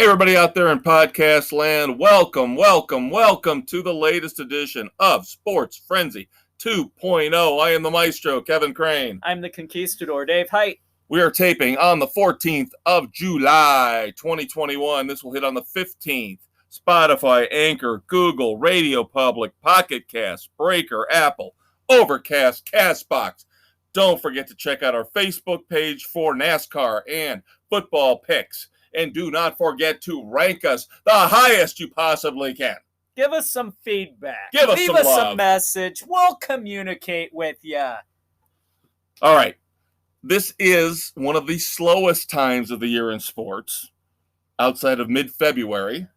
Hey, everybody out there in podcast land, welcome to the latest edition of Sports Frenzy 2.0. I am the maestro, Kevin Crane. I'm the conquistador, Dave Height. We are taping on the 14th of July, 2021. This will hit on the 15th. Spotify, Anchor, Google, Radio Public, Pocket Cast, Breaker, Apple, Overcast, Castbox. Don't forget to check out our Facebook page for NASCAR and football picks. And do not forget to rank us the highest you possibly can. Give us some feedback. Leave us a message. We'll communicate with you. All right. This is one of the slowest times of the year in sports, outside of mid-February.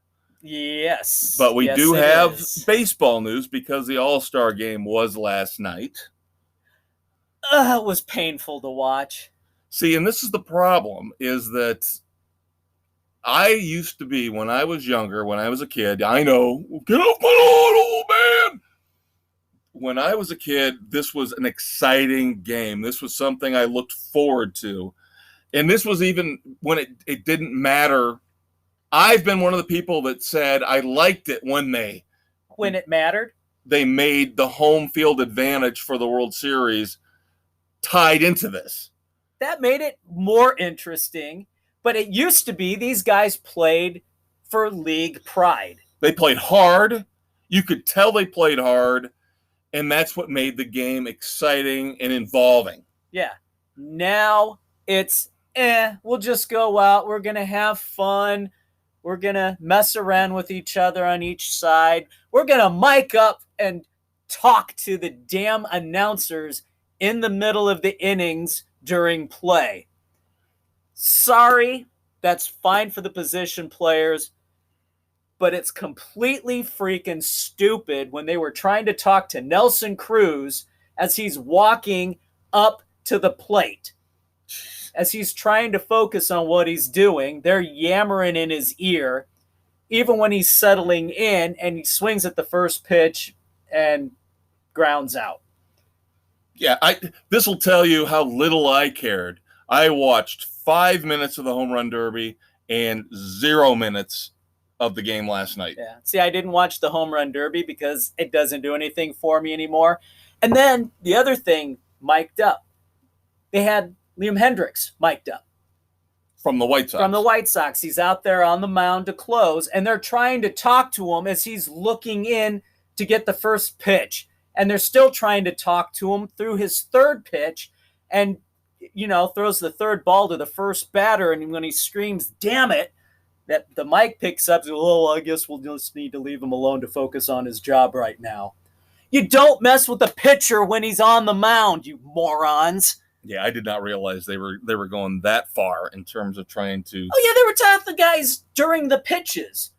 Yes. But we do have baseball news because the All-Star game was last night. It was painful to watch. See, and this is the problem, is that I used to be, when I was younger, when I was a kid, I know, get off my lawn, old man. When I was a kid, this was an exciting game. This was something I looked forward to. And this was even when it didn't matter. I've been one of the people that said I liked it when it mattered. They made the home field advantage for the World Series tied into this. That made it more interesting. But it used to be these guys played for league pride. They played hard. You could tell they played hard. And that's what made the game exciting and involving. Yeah. Now it's, we'll just go out. We're going to have fun. We're going to mess around with each other on each side. We're going to mic up and talk to the damn announcers in the middle of the innings during play. Sorry, that's fine for the position players, but it's completely freaking stupid when they were trying to talk to Nelson Cruz as he's walking up to the plate. As he's trying to focus on what he's doing, they're yammering in his ear, even when he's settling in and he swings at the first pitch and grounds out. Yeah, this will tell you how little I cared. I watched 5 minutes of the home run derby and 0 minutes of the game last night. Yeah. See, I didn't watch the home run derby because it doesn't do anything for me anymore. And then the other thing mic'd up. They had Liam Hendricks mic'd up. From the White Sox. He's out there on the mound to close, and they're trying to talk to him as he's looking in to get the first pitch. And they're still trying to talk to him through his third pitch, and throws the third ball to the first batter, and when he screams, damn it, that the mic picks up, I guess we'll just need to leave him alone to focus on his job right now. You don't mess with the pitcher when he's on the mound, you morons. Yeah, I did not realize they were going that far in terms of trying to... Oh, yeah, they were talking to the guys during the pitches.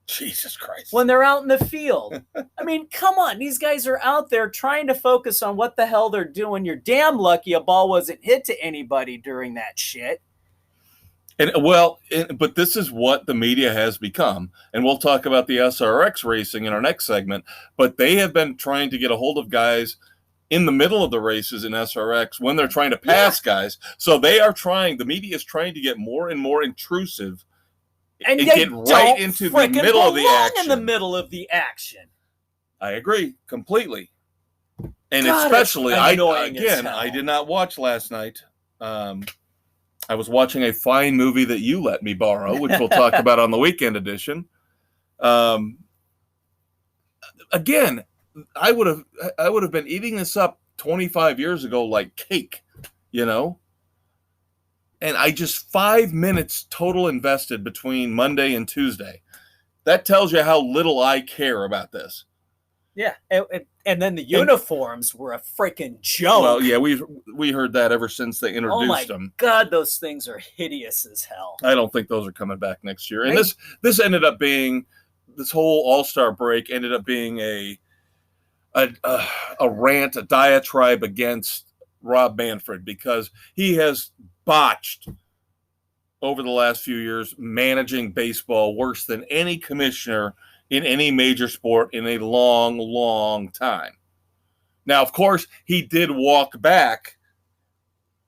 Jesus Christ. When they're out in the field. I mean, come on. These guys are out there trying to focus on what the hell they're doing. You're damn lucky a ball wasn't hit to anybody during that shit. But this is what the media has become. And we'll talk about the SRX racing in our next segment. But they have been trying to get a hold of guys in the middle of the races in SRX when they're trying to pass guys. So the media is trying to get more and more intrusive and get right into the middle of the action. In the middle of the action. I agree completely. And especially, I did not watch last night. I was watching a fine movie that you let me borrow, which we'll talk about on the weekend edition. Again, I would have been eating this up 25 years ago like cake, And I just 5 minutes total invested between Monday and Tuesday. That tells you how little I care about this. Yeah, and then the uniforms were a freaking joke. Well, yeah, we heard that ever since they introduced them. Oh my God, those things are hideous as hell. I don't think those are coming back next year. And this ended up being, this whole All-Star break ended up being a rant, a diatribe against Rob Manfred, because he has botched over the last few years managing baseball worse than any commissioner in any major sport in a long, long time. Now, of course, he did walk back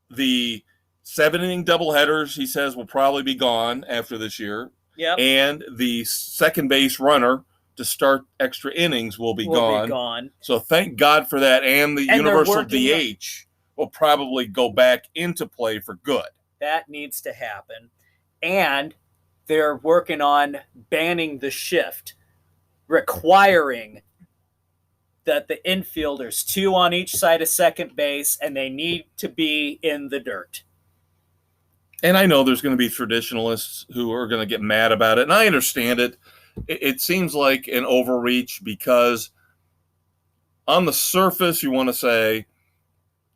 the 7-inning doubleheaders, he says, will probably be gone after this year. Yep. And the second base runner to start extra innings will be gone. So thank God for that. And the universal DH will probably go back into play for good. That needs to happen. And they're working on banning the shift, requiring that the infielders, 2 on each side of second base, and they need to be in the dirt. And I know there's going to be traditionalists who are going to get mad about it, and I understand it. It seems like an overreach because on the surface you want to say,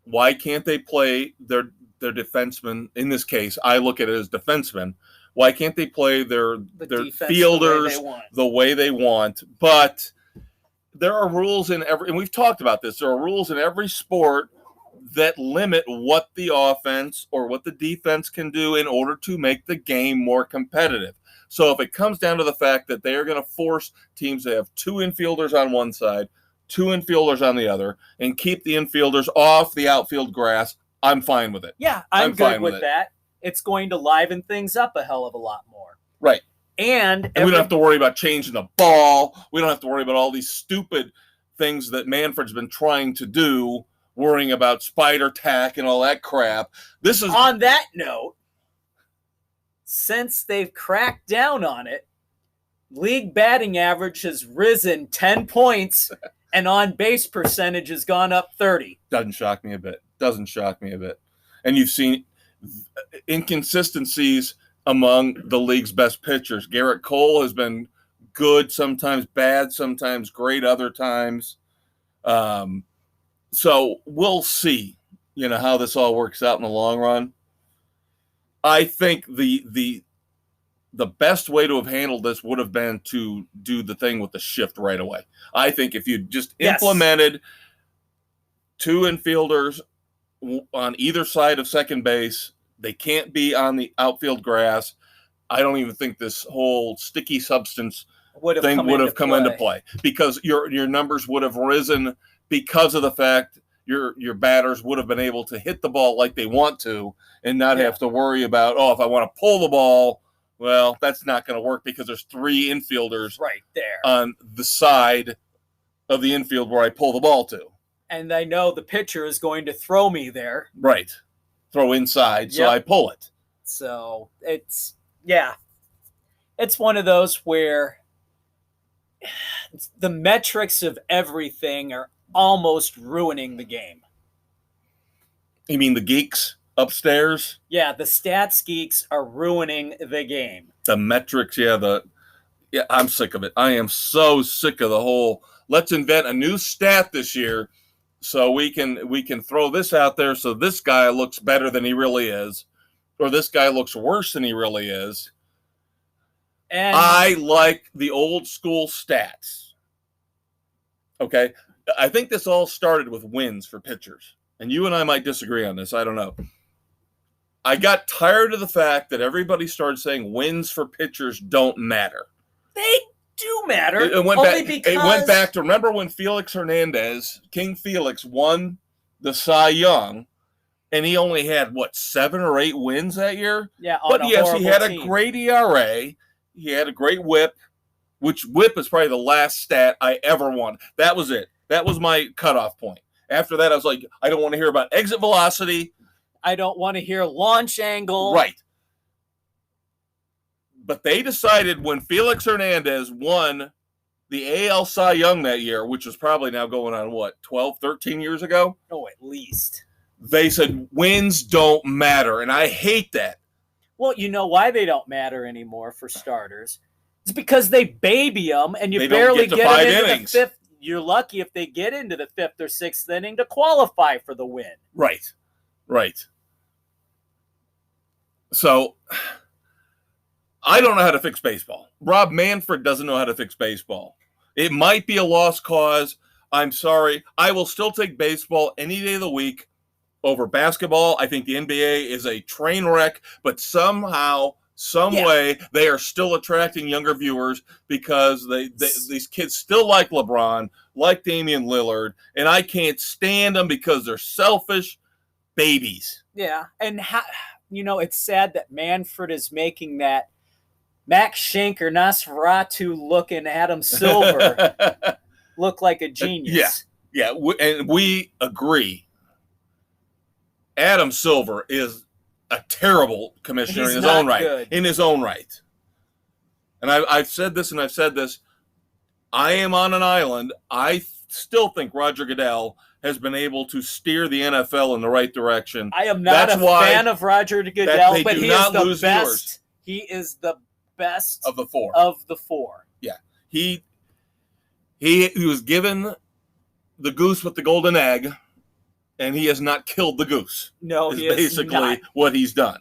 why can't they play their defensemen? In this case, I look at it as defensemen. Why can't they play their fielders the way they want? But there are rules in every, and we've talked about this, there are rules in every sport that limit what the offense or what the defense can do in order to make the game more competitive. So if it comes down to the fact that they are going to force teams to have 2 infielders on one side, 2 infielders on the other, and keep the infielders off the outfield grass, I'm fine with it. Yeah, I'm good with that. It's going to liven things up a hell of a lot more. Right. And we don't have to worry about changing the ball. We don't have to worry about all these stupid things that Manfred's been trying to do, worrying about spider tack and all that crap. This is on that note, since they've cracked down on it, league batting average has risen 10 points and on base percentage has gone up 30. Doesn't shock me a bit. And you've seen inconsistencies among the league's best pitchers. Garrett Cole has been good, sometimes bad, sometimes great, other times. So we'll see, how this all works out in the long run. I think the best way to have handled this would have been to do the thing with the shift right away. I think if you just implemented 2 infielders on either side of second base, they can't be on the outfield grass. I don't even think this whole sticky substance thing would have come into play because your numbers would have risen because of the fact your batters would have been able to hit the ball like they want to and not have to worry about, if I want to pull the ball, well, that's not going to work because there's 3 infielders right there on the side of the infield where I pull the ball to. And I know the pitcher is going to throw me there. Right. Throw inside, so I pull it. So it's one of those where the metrics of everything are almost ruining the game. You mean the geeks upstairs? Yeah, the stats geeks are ruining the game. The metrics, I'm sick of it. I am so sick of the whole, let's invent a new stat this year so we can throw this out there so this guy looks better than he really is, or this guy looks worse than he really is. And I like the old school stats. Okay? I think this all started with wins for pitchers. And you and I might disagree on this. I don't know. I got tired of the fact that everybody started saying wins for pitchers don't matter. They do matter. It went back to, remember when Felix Hernandez, King Felix, won the Cy Young, and he only had, 7 or 8 wins that year? Yeah, but yes, he had a great ERA. He had a great whip, which whip is probably the last stat I ever won. That was it. That was my cutoff point. After that, I was like, I don't want to hear about exit velocity. I don't want to hear launch angle. Right. But they decided when Felix Hernandez won the AL Cy Young that year, which was probably now going on, 12, 13 years ago? Oh, at least. They said wins don't matter, and I hate that. Well, you know why they don't matter anymore for starters? It's because they baby them, and you barely get them into the 5th. You're lucky if they get into the 5th or 6th inning to qualify for the win. Right. So, I don't know how to fix baseball. Rob Manfred doesn't know how to fix baseball. It might be a lost cause. I'm sorry. I will still take baseball any day of the week over basketball. I think the NBA is a train wreck, but somehow, some way, they are still attracting younger viewers because these kids still like LeBron, like Damian Lillard, and I can't stand them because they're selfish babies. Yeah, and it's sad that Manfred is making that Max Schenker, Nosferatu looking Adam Silver look like a genius. Yeah, and we agree. Adam Silver is a terrible commissioner He's in his not own right. good. In his own right. And I've said this and I've said this. I am on an island. I still think Roger Goodell has been able to steer the NFL in the right direction. I am not fan of Roger Goodell, but he is the best. He is the best of the four. Yeah. He was given the goose with the golden egg, and he has not killed the goose. No, he is basically not. What he's done.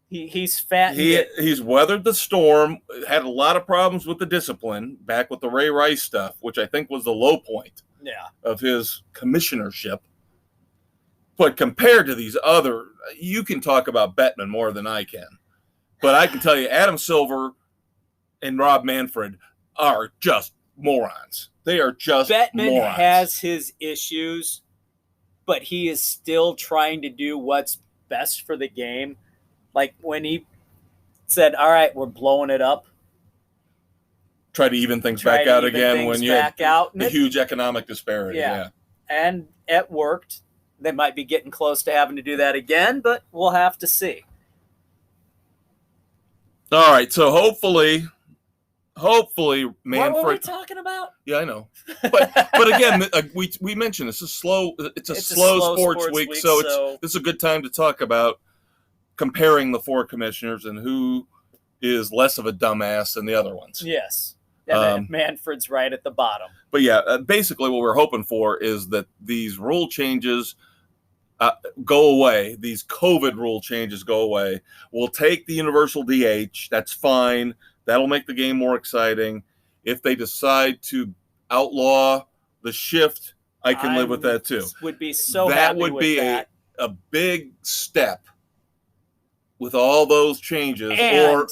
He's fat. He's weathered the storm, had a lot of problems with the discipline, back with the Ray Rice stuff, which I think was the low point of his commissionership. But compared to these other, you can talk about Bettman more than I can. But I can tell you, Adam Silver and Rob Manfred are just morons. They are just Bettman morons. has his issues, but he is still trying to do what's best for the game. Like when he said, all right, we're blowing it up. Try to even things back out again when you had the huge economic disparity. Yeah. And it worked. They might be getting close to having to do that again, but we'll have to see. All right, so hopefully Manfred. What were we talking about? Yeah, I know. But again, we mentioned it's a slow sports week, so it's a good time to talk about comparing the four commissioners and who is less of a dumbass than the other ones. Yes. And then Manfred's right at the bottom. But yeah, basically what we're hoping for is that these rule changes go away. These COVID rule changes go away. We'll take the universal DH. That's fine. That'll make the game more exciting. If they decide to outlaw the shift, I can live with that too. Would be so happy with that. That would be a big step with all those changes. And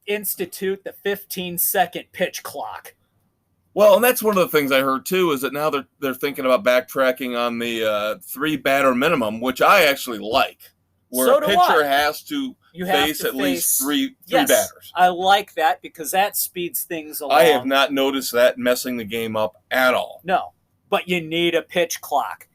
institute the 15-second pitch clock. Well, and that's one of the things I heard too, is that now they're thinking about backtracking on the 3-batter minimum, which I actually like, where a pitcher has to face at least three batters. I like that because that speeds things along. I have not noticed that messing the game up at all. No, but you need a pitch clock.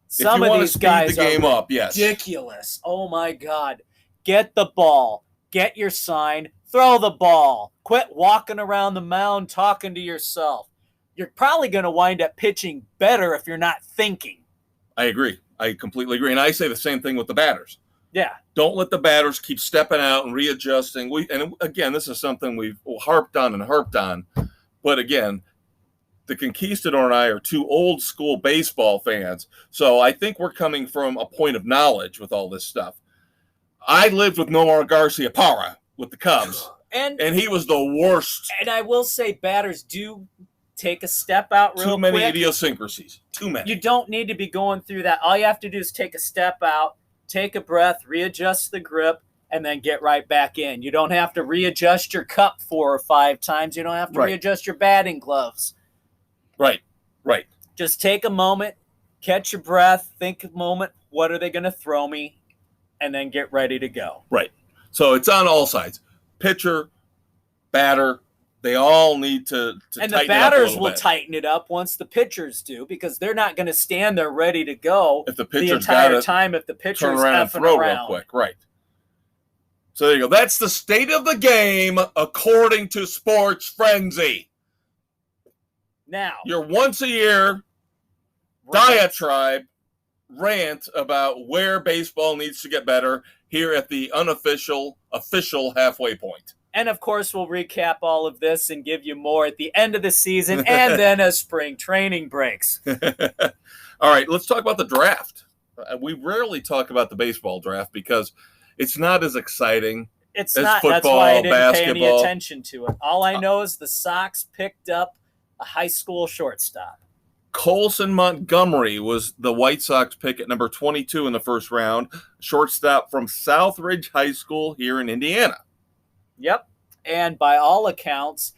Some of these guys are ridiculous. Oh my God. Get the ball. Get your sign. Throw the ball. Quit walking around the mound talking to yourself. You're probably going to wind up pitching better if you're not thinking. I agree. I completely agree. And I say the same thing with the batters. Yeah. Don't let the batters keep stepping out and readjusting. And again, this is something we've harped on. But again, the Conquistador and I are two old school baseball fans. So I think we're coming from a point of knowledge with all this stuff. I lived with Nomar Garciaparra with the Cubs, and he was the worst. And I will say batters do take a step out real quick. Too many idiosyncrasies. Too many. You don't need to be going through that. All you have to do is take a step out, take a breath, readjust the grip, and then get right back in. You don't have to readjust your cup 4 or 5 times. You don't have to readjust your batting gloves. Right. Just take a moment, catch your breath, think a moment, what are they going to throw me, and then get ready to go. Right. So it's on all sides. Pitcher, batter, they all need to and tighten it up. And the batters will tighten it up once the pitchers do, because they're not going to stand there ready to go if the entire time if the pitcher's turn around and throw real quick. Right. So there you go. That's the state of the game according to Sports Frenzy. Now, your once a year diatribe rant about where baseball needs to get better here at the official halfway point. And of course, we'll recap all of this and give you more at the end of the season and then as spring training breaks. All right, let's talk about the draft. We rarely talk about the baseball draft because it's not as exciting. It's as not. Football, that's why I didn't basketball. pay any attention to it. All I know is the Sox picked up a high school shortstop. Colson Montgomery was the White Sox pick at number 22 in the first round, shortstop from Southridge High School here in Indiana. Yep. And by all accounts,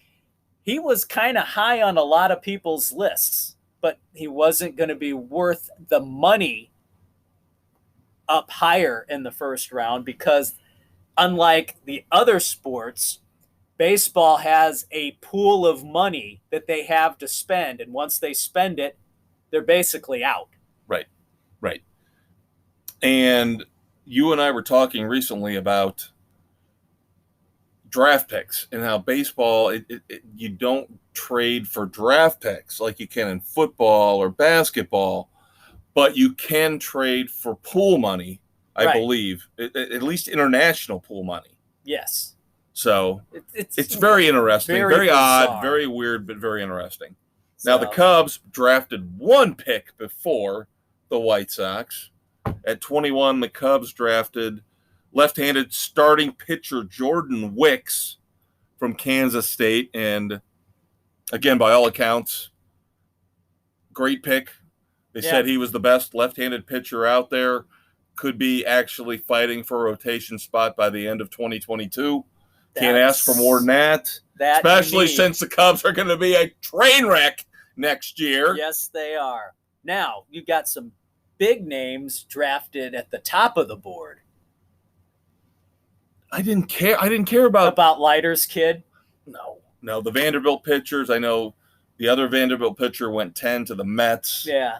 he was kind of high on a lot of people's lists, but he wasn't going to be worth the money up higher in the first round because, unlike the other sports, baseball has a pool of money that they have to spend. And once they spend it, they're basically out. Right. And you and I were talking recently about draft picks and how baseball, you don't trade for draft picks like you can in football or basketball, but you can trade for pool money, I believe, at least international pool money. Yes. So it's very interesting, very odd, very weird, but very interesting. Now, the Cubs drafted one pick before the White Sox. At 21, the Cubs drafted left-handed starting pitcher Jordan Wicks from Kansas State. And again, by all accounts, great pick. They said he was the best left-handed pitcher out there. Could be actually fighting for a rotation spot by the end of 2022. Can't ask for more than that. Especially since the Cubs are going to be a train wreck next year. Yes, they are. Now, you've got some big names drafted at the top of the board. I didn't care about Leiter's kid. No, the Vanderbilt pitchers. I know the other Vanderbilt pitcher went 10 to the Mets. Yeah.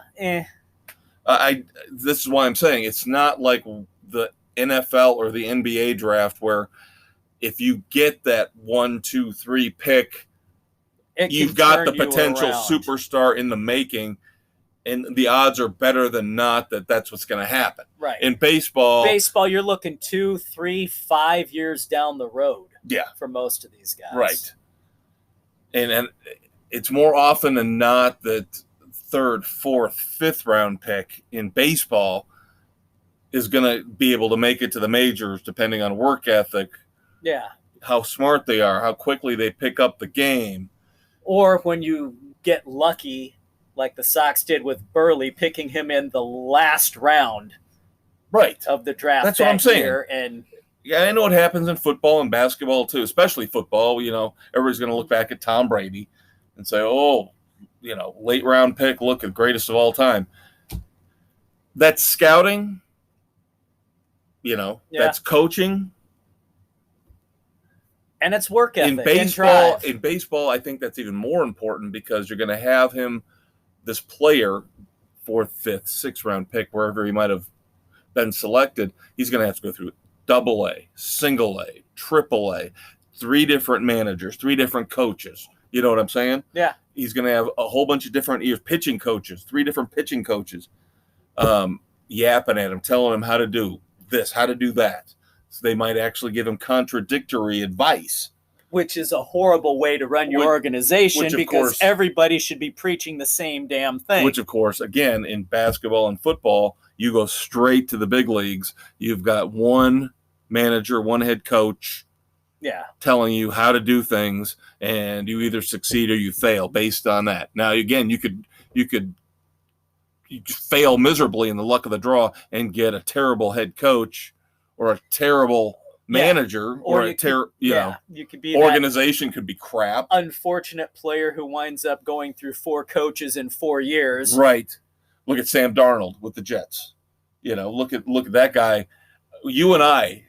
This is why I'm saying it's not like the NFL or the NBA draft where if you get that 1, 2, 3 pick, you've got the potential superstar in the making, and the odds are better than not that that's what's going to happen. Right. In baseball, you're looking 2, 3, 5 years down the road. Yeah. For most of these guys. Right. And it's more often than not that 3rd, 4th, 5th round pick in baseball is going to be able to make it to the majors depending on work ethic. Yeah. How smart they are, how quickly they pick up the game. Or when you get lucky, like the Sox did with Burley, picking him in the last round of the draft. That's what I'm saying. And yeah, I know what happens in football and basketball too, especially football. You know, everybody's going to look back at Tom Brady and say, oh, you know, late round pick, look, the greatest of all time. That's scouting, you know, that's coaching. And it's work ethic. In baseball, I think that's even more important because you're going to have this player, 4th, 5th, 6th round pick, wherever he might have been selected. He's going to have to go through AA, single A, triple A, 3 different managers, 3 different coaches. You know what I'm saying? Yeah. He's going to have a whole bunch of different pitching coaches, 3 different pitching coaches, yapping at him, telling him how to do this, how to do that. So they might actually give him contradictory advice. Which is a horrible way to run your organization because everybody should be preaching the same damn thing. Which, of course, again, in basketball and football, you go straight to the big leagues. You've got one manager, one head coach telling you how to do things, and you either succeed or you fail based on that. Now, again, you could fail miserably in the luck of the draw and get a terrible head coach or a terrible manager or you could be organization could be crap. Unfortunate player who winds up going through 4 coaches in 4 years. Right. Look at Sam Darnold with the Jets. You know, look at that guy. You and I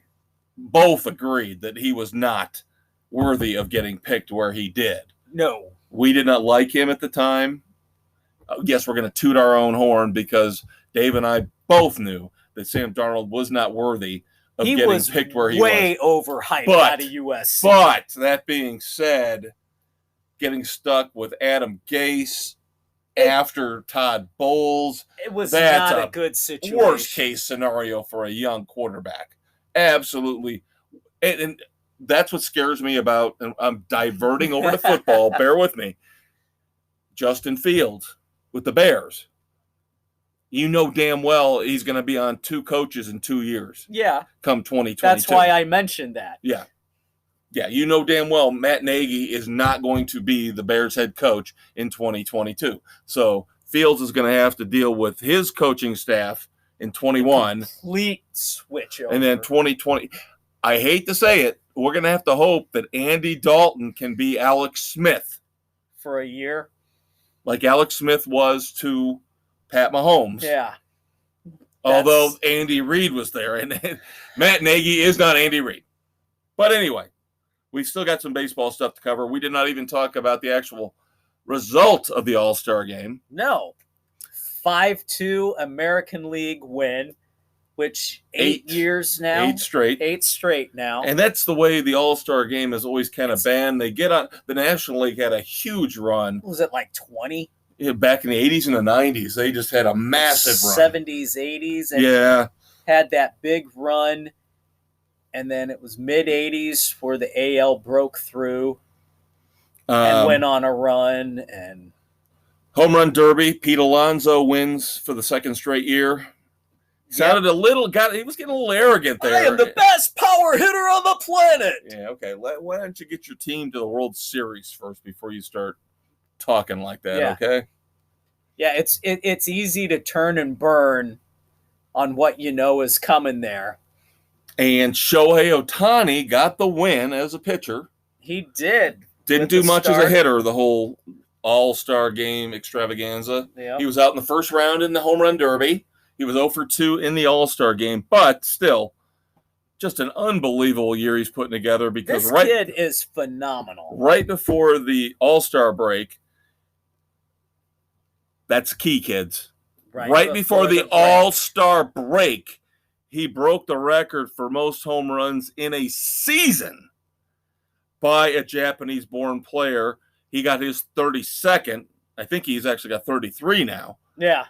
both agreed that he was not worthy of getting picked where he did. No. We did not like him at the time. Yes, we're going to toot our own horn because Dave and I both knew that Sam Darnold was not worthy of getting picked where he was. Way overhyped out of USC. But that being said, getting stuck with Adam Gase after Todd Bowles, it was not a good situation. Worst case scenario for a young quarterback. Absolutely. And that's what scares me about, and I'm diverting over to football. Bear with me. Justin Fields with the Bears. You know damn well he's going to be on 2 coaches in 2 years. Yeah. Come 2022. That's why I mentioned that. Yeah. Yeah, you know damn well Matt Nagy is not going to be the Bears head coach in 2022. So Fields is going to have to deal with his coaching staff in 21. Complete switch over. And then 2020. I hate to say it, we're going to have to hope that Andy Dalton can be Alex Smith. For a year. Like Alex Smith was to Pat Mahomes. Yeah. Although Andy Reid was there, and Matt Nagy is not Andy Reid. But anyway, we've still got some baseball stuff to cover. We did not even talk about the actual result of the All-Star game. No. 5-2 American League win, which 8 years now. 8 straight. 8 straight now. And that's the way the All-Star game has always kind of been. They get on, the National League had a huge run. Was it like 20? Yeah, back in the 80s and the 90s, they just had a massive run. 70s, 80s. And had that big run. And then it was mid-80s where the AL broke through and went on a run. And Home Run Derby, Pete Alonso wins for the second straight year. Sounded a little, he was getting a little arrogant there. I am the best power hitter on the planet. Yeah, okay. Why don't you get your team to the World Series first before you start talking like that, okay? Yeah, it's easy to turn and burn on what you know is coming there. And Shohei Ohtani got the win as a pitcher. He did. Didn't do much as a hitter the whole All-Star game extravaganza. Yep. He was out in the first round in the Home Run Derby. He was 0 for 2 in the All-Star game, but still, just an unbelievable year he's putting together because this kid is phenomenal. Right before the All-Star break, that's key, kids. Right before the All-Star break, he broke the record for most home runs in a season by a Japanese-born player. He got his 32nd. I think he's actually got 33 now. Yeah.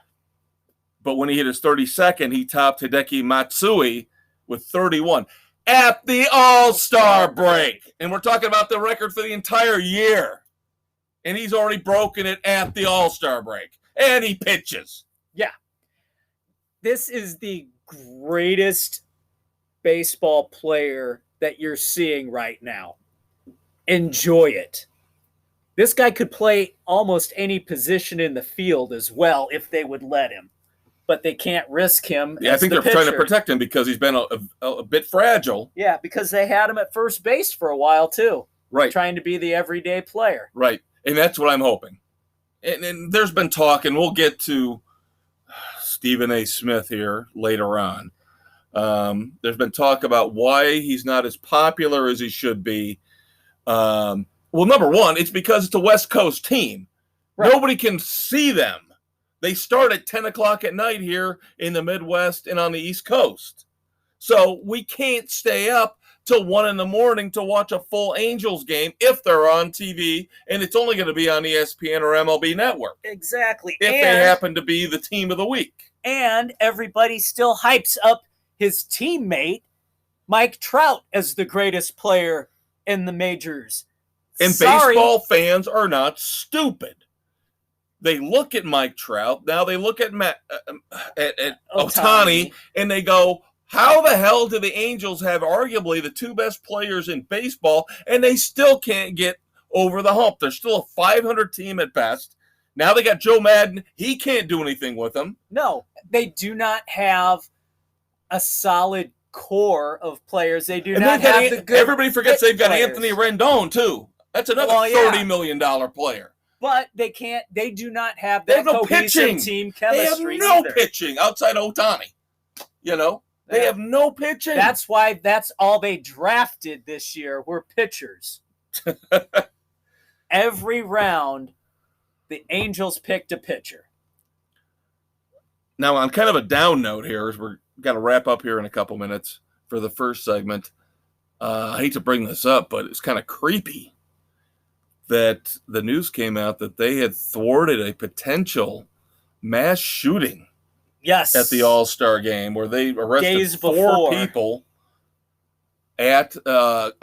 But when he hit his 32nd, he topped Hideki Matsui with 31 at the All-Star break. And we're talking about the record for the entire year. And he's already broken it at the All-Star break. And he pitches. Yeah. This is the greatest baseball player that you're seeing right now. Enjoy it. This guy could play almost any position in the field as well if they would let him. But they can't risk him. Yeah, I think they're trying to protect him because he's been a bit fragile. Yeah, because they had him at first base for a while too. Right. Trying to be the everyday player. Right. And that's what I'm hoping. And there's been talk, and we'll get to Stephen A. Smith here later on. There's been talk about why he's not as popular as he should be. Well, number one, it's because it's a West Coast team. Right. Nobody can see them. They start at 10 o'clock at night here in the Midwest and on the East Coast. So we can't stay up till 1 a.m. to watch a full Angels game if they're on TV, and it's only going to be on ESPN or MLB Network. Exactly. If they happen to be the team of the week. And everybody still hypes up his teammate, Mike Trout, as the greatest player in the majors. And baseball fans are not stupid. They look at Mike Trout, now they look at Ohtani, and they go, how the hell do the Angels have arguably the two best players in baseball, and they still can't get over the hump? They're still a 500 team at best. Now they got Joe Madden. He can't do anything with them. No, they do not have a solid core of players. They do not have the good. Everybody forgets they've got players. Anthony Rendon, too. That's another $30 million player. But they can't. They do not have that cohesive team chemistry. They have no pitching outside of Ohtani. You know, they have no pitching. That's why that's all they drafted this year were pitchers. Every round, the Angels picked a pitcher. Now, on kind of a down note here, as we're got to wrap up here in a couple minutes for the first segment. I hate to bring this up, but it's kind of creepy that the news came out that they had thwarted a potential mass shooting. Yes. At the All-Star game where they arrested 4 people at a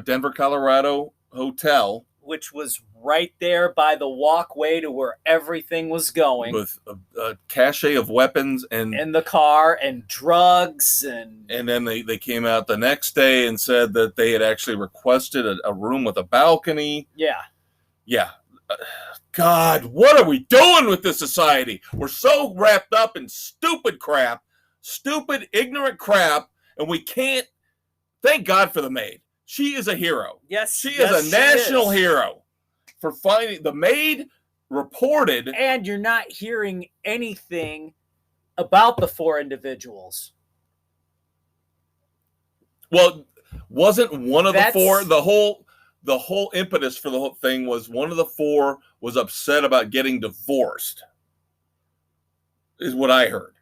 Denver, Colorado hotel. Which was right there by the walkway to where everything was going. With a cache of weapons and in the car and drugs. And then they came out the next day and said that they had actually requested a room with a balcony. Yeah. Yeah. God, what are we doing with this society? We're so wrapped up in stupid crap, stupid, ignorant crap, and we can't. Thank God for the maid. She is a hero. Yes, she is a national hero for finding the maid reported. And you're not hearing anything about the four individuals. Well, wasn't one of That's- the four the whole impetus for the whole thing was one of the four was upset about getting divorced, is what I heard.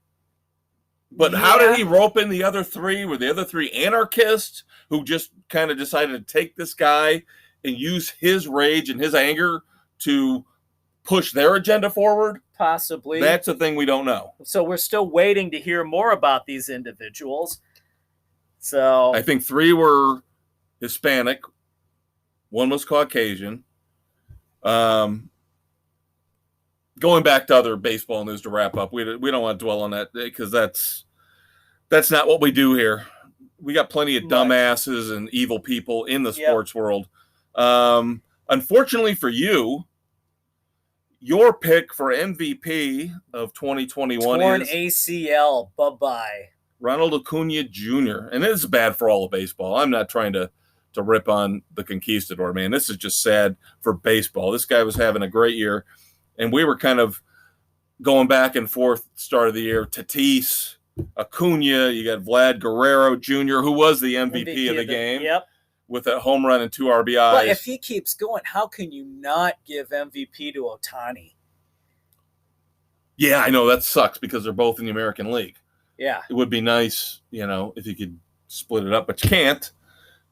But how did he rope in the other three? Were the other three anarchists who just kind of decided to take this guy and use his rage and his anger to push their agenda forward? Possibly. That's the thing we don't know. So we're still waiting to hear more about these individuals. So I think three were Hispanic. One was Caucasian. Going back to other baseball news to wrap up, we don't want to dwell on that because that's not what we do here. We got plenty of dumbasses and evil people in the sports world. Unfortunately for you, your pick for MVP of 2021 torn is ACL. Bye-bye. Ronald Acuna Jr. And it is bad for all of baseball. I'm not trying to rip on the conquistador, man. This is just sad for baseball. This guy was having a great year. And we were kind of going back and forth start of the year. Tatis, Acuna, you got Vlad Guerrero Jr., who was the MVP of the game. Yep. With a home run and 2 RBIs. But if he keeps going, how can you not give MVP to Ohtani? Yeah, I know. That sucks because they're both in the American League. Yeah. It would be nice, if you could split it up, but you can't.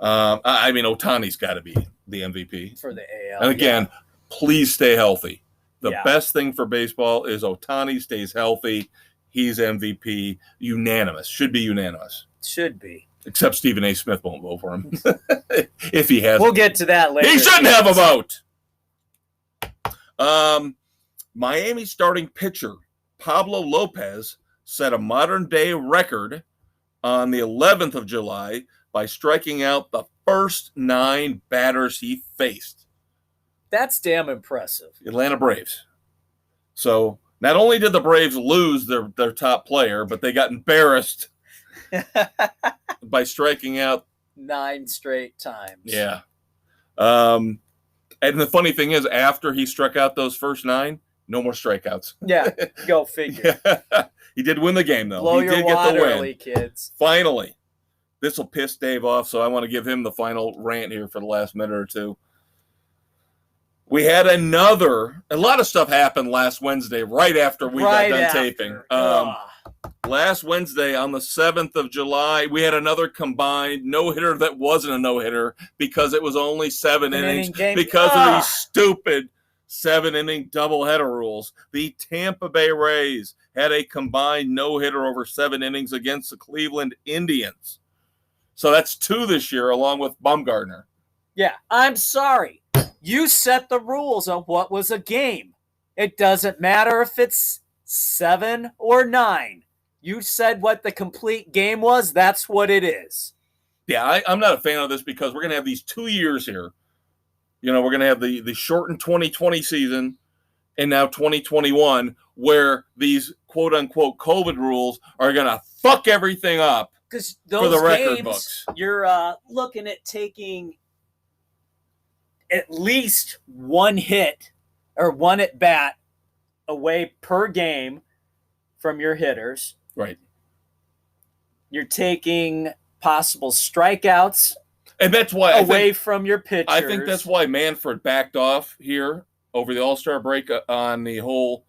I mean, Ohtani's got to be the MVP. For the AL. And again, please stay healthy. The best thing for baseball is Ohtani stays healthy. He's MVP. Unanimous. Should be unanimous. Should be. Except Stephen A. Smith won't vote for him. If he has. We'll get to that later. He shouldn't have a vote. Miami starting pitcher Pablo Lopez set a modern-day record on the 11th of July by striking out the first 9 batters he faced. That's damn impressive. Atlanta Braves. So not only did the Braves lose their top player, but they got embarrassed by striking out 9 straight times. Yeah. And the funny thing is, after he struck out those first 9, no more strikeouts. Yeah, go figure. He did win the game, though. Blow he your did wad get the win. early, kids. Finally. This will piss Dave off, so I want to give him the final rant here for the last minute or two. We had a lot of stuff happened last Wednesday, right after we got done taping. Last Wednesday on the 7th of July, we had another combined no-hitter that wasn't a no-hitter because it was only 7 innings because of these stupid 7-inning doubleheader rules. The Tampa Bay Rays had a combined no-hitter over 7 innings against the Cleveland Indians. So that's 2 this year, along with Bumgarner. Yeah, I'm sorry. You set the rules on what was a game. It doesn't matter if it's 7 or 9. You said what the complete game was. That's what it is. Yeah, I'm not a fan of this because we're going to have these 2 years here. We're going to have the shortened 2020 season and now 2021 where these quote-unquote COVID rules are going to fuck everything up because for the record games, books. You're looking at taking at least 1 hit or 1 at bat away per game from your hitters. Right. You're taking possible strikeouts and that's why away from your pitchers. I think that's why Manfred backed off here over the All-Star break on the whole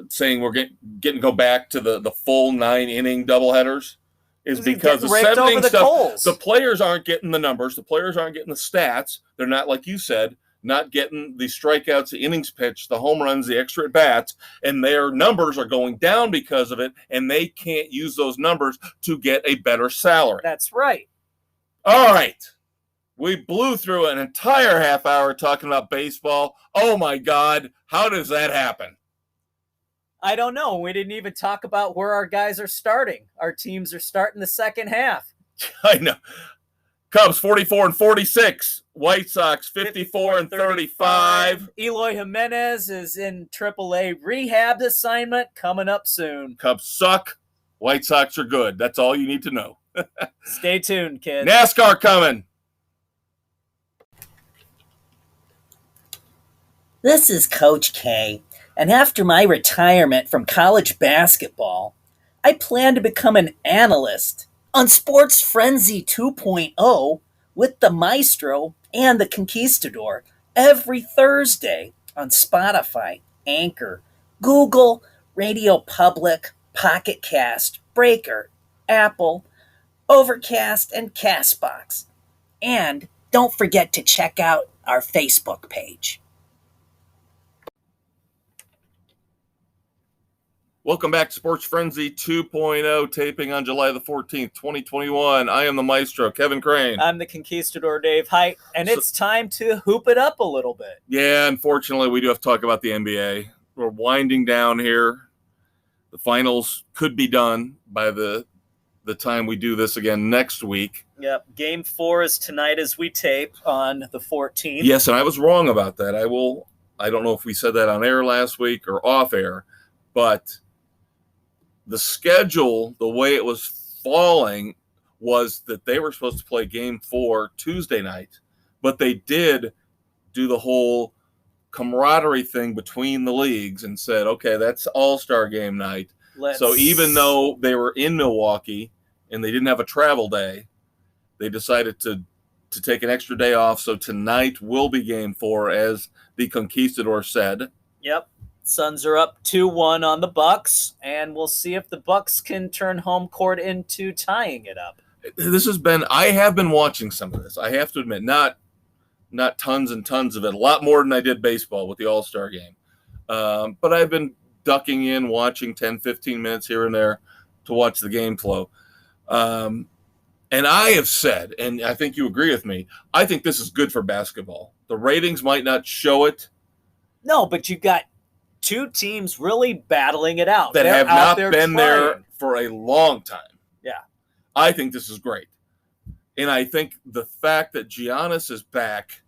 saying we're getting to go back to the full 9-inning doubleheaders. Is because the 7-inning stuff, the players aren't getting the numbers, the players aren't getting the stats. They're not, like you said, not getting the strikeouts, the innings pitched, the home runs, the extra at bats, and their numbers are going down because of it, and they can't use those numbers to get a better salary. That's right. All right. We blew through an entire half hour talking about baseball. Oh, my God. How does that happen? I don't know. We didn't even talk about where our guys are starting. Our teams are starting the second half. I know. Cubs 44-46. White Sox 54-35. Eloy Jimenez is in AAA rehab assignment coming up soon. Cubs suck. White Sox are good. That's all you need to know. Stay tuned, kids. NASCAR coming. This is Coach K, and after my retirement from college basketball, I plan to become an analyst on Sports Frenzy 2.0 with the Maestro and the Conquistador every Thursday on Spotify, Anchor, Google, Radio Public, Pocket Cast, Breaker, Apple, Overcast, and Castbox. And don't forget to check out our Facebook page. Welcome back to Sports Frenzy 2.0, taping on July the 14th, 2021. I am the Maestro, Kevin Crane. I'm the Conquistador, Dave Height, and it's time to hoop it up a little bit. Yeah, unfortunately, we do have to talk about the NBA. We're winding down here. The finals could be done by the time we do this again next week. Yep, Game 4 is tonight as we tape on the 14th. Yes, and I was wrong about that. I don't know if we said that on air last week or off air, but the schedule, the way it was falling, was that they were supposed to play Game 4 Tuesday night, but they did do the whole camaraderie thing between the leagues and said, okay, that's All-Star game night. So even though they were in Milwaukee and they didn't have a travel day, they decided to take an extra day off. So tonight will be Game 4, as the Conquistador said. Yep. Suns are up 2-1 on the Bucks, and we'll see if the Bucks can turn home court into tying it up. I have been watching some of this. I have to admit, not tons and tons of it, a lot more than I did baseball with the All-Star game. But I've been ducking in, watching 10, 15 minutes here and there to watch the game flow. And I have said, and I think you agree with me, I think this is good for basketball. The ratings might not show it. No, but you got two teams really battling it out. That They're have out not been there for a long time. Yeah. I think this is great. And I think the fact that Giannis is back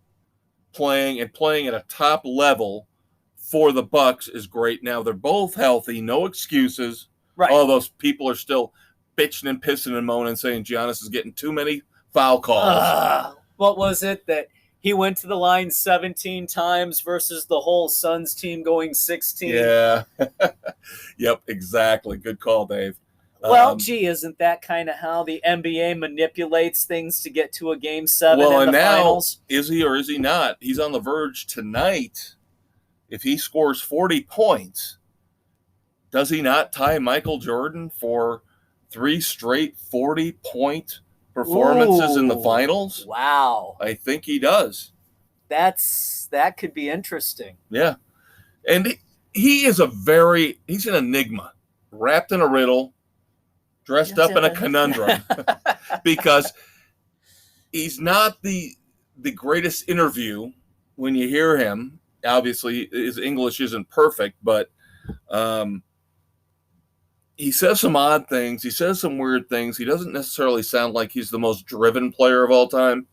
playing at a top level for the Bucks is great. Now they're both healthy, no excuses. Right. All those people are still bitching and pissing and moaning, saying Giannis is getting too many foul calls. What was it that he went to the line 17 times versus the whole Suns team going 16? Yeah. Yep, exactly. Good call, Dave. Well, isn't that kind of how the NBA manipulates things to get to a Game 7 in the finals? Is he or is he not? He's on the verge tonight. If he scores 40 points, does he not tie Michael Jordan for 3 straight 40-point performances in the finals? Wow. I think he does. That could be interesting. Yeah. And he's an enigma, wrapped in a riddle, dressed up in a conundrum, because he's not the greatest interview when you hear him. Obviously, his English isn't perfect, but he says some odd things. He says some weird things. He doesn't necessarily sound like he's the most driven player of all time,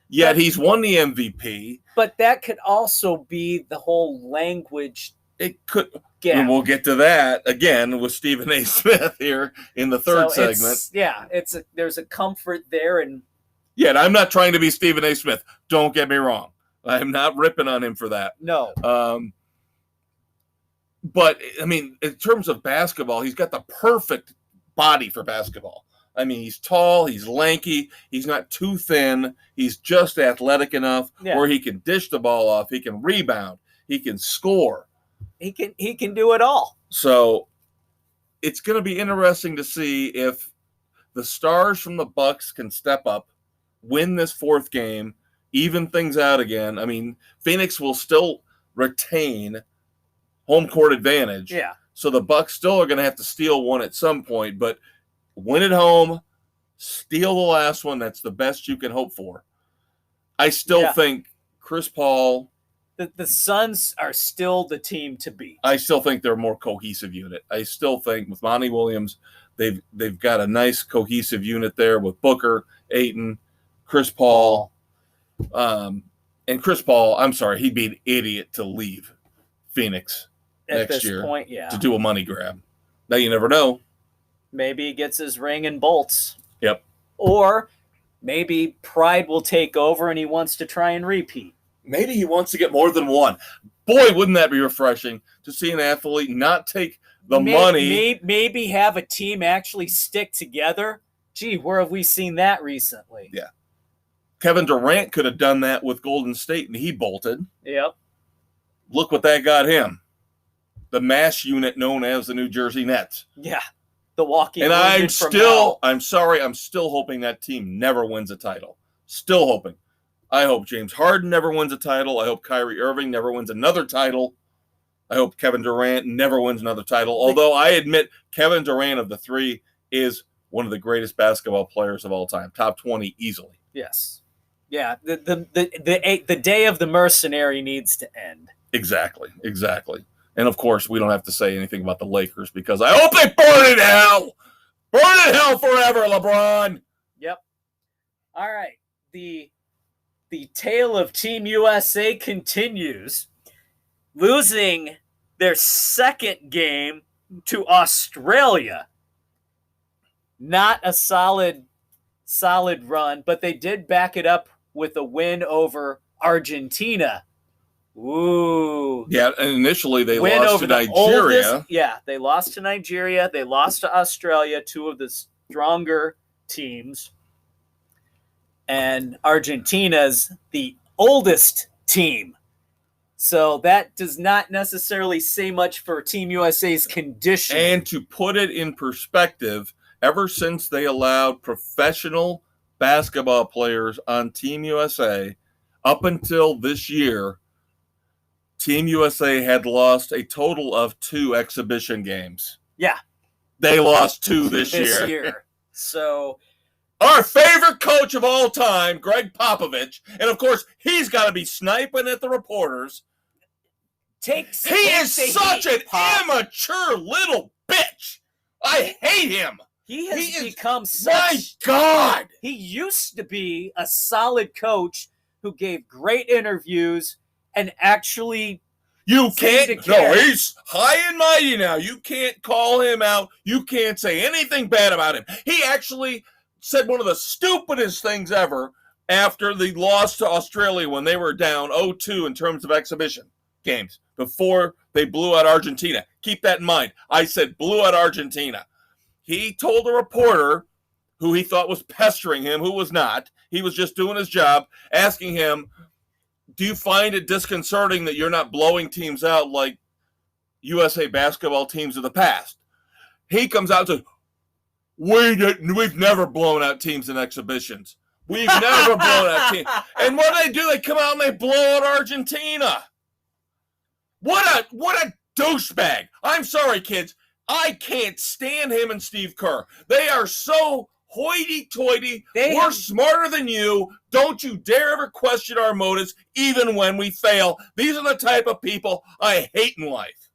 yet he's won the MVP. But that could also be the whole language. It could. And we'll get to that again with Stephen A. Smith here in the third segment. There's a comfort there. And yeah, I'm not trying to be Stephen A. Smith. Don't get me wrong. I'm not ripping on him for that. No. But, I mean, in terms of basketball, he's got the perfect body for basketball. I mean, he's tall, he's lanky, he's not too thin, he's just athletic enough where he can dish the ball off, he can rebound, he can score. He can do it all. So it's going to be interesting to see if the stars from the Bucks can step up, win this fourth game, even things out again. I mean, Phoenix will still retain home court advantage. Yeah. So the Bucks still are going to have to steal one at some point, but win at home, steal the last one. That's the best you can hope for. I still think Chris Paul. The Suns are still the team to beat. I still think they're a more cohesive unit. I still think with Monty Williams, they've got a nice cohesive unit there with Booker, Ayton, Chris Paul. And Chris Paul, I'm sorry, he'd be an idiot to leave Phoenix next year to do a money grab. Now you never know. Maybe he gets his ring and bolts. Yep. Or maybe pride will take over and he wants to try and repeat. Maybe he wants to get more than one. Boy, wouldn't that be refreshing to see an athlete not take the money. Maybe have a team actually stick together. Gee, where have we seen that recently? Yeah. Kevin Durant could have done that with Golden State, and he bolted. Yep. Look what that got him. The MASH unit known as the New Jersey Nets. Yeah. The walking and I'm still hoping that team never wins a title. Still hoping. I hope James Harden never wins a title. I hope Kyrie Irving never wins another title. I hope Kevin Durant never wins another title. Although I admit Kevin Durant of the three is one of the greatest basketball players of all time. Top 20 easily. Yes. Yeah, the day of the mercenary needs to end. Exactly. And of course, we don't have to say anything about the Lakers because I hope they burn in hell. Burn in hell forever, LeBron. Yep. All right. The tale of Team USA continues, losing their second game to Australia. Not a solid run, but they did back it up with a win over Argentina. Ooh. Yeah, and initially they lost to Nigeria. They lost to Nigeria. They lost to Australia, two of the stronger teams. And Argentina's the oldest team. So that does not necessarily say much for Team USA's condition. And to put it in perspective, ever since they allowed professional basketball players on Team USA, up until this year, Team USA had lost a total of 2 exhibition games. Yeah. They lost 2 this year. So our favorite coach of all time, Greg Popovich, and of course, he's got to be sniping at the reporters. He is such an immature little bitch. I hate him. He has become such... My God! He used to be a solid coach who gave great interviews and actually... You can't... No, he's high and mighty now. You can't call him out. You can't say anything bad about him. He actually said one of the stupidest things ever after the loss to Australia when they were down 0-2 in terms of exhibition games before they blew out Argentina. Keep that in mind. I said blew out Argentina. He told a reporter who he thought was pestering him, who was not. He was just doing his job, asking him, do you find it disconcerting that you're not blowing teams out like USA basketball teams of the past? He comes out and says, we've never blown out teams in exhibitions. We've never blown out teams. And what do? They come out and they blow out Argentina. What a douchebag. I'm sorry, kids. I can't stand him and Steve Kerr. They are so hoity-toity. We're smarter than you. Don't you dare ever question our motives, even when we fail. These are the type of people I hate in life.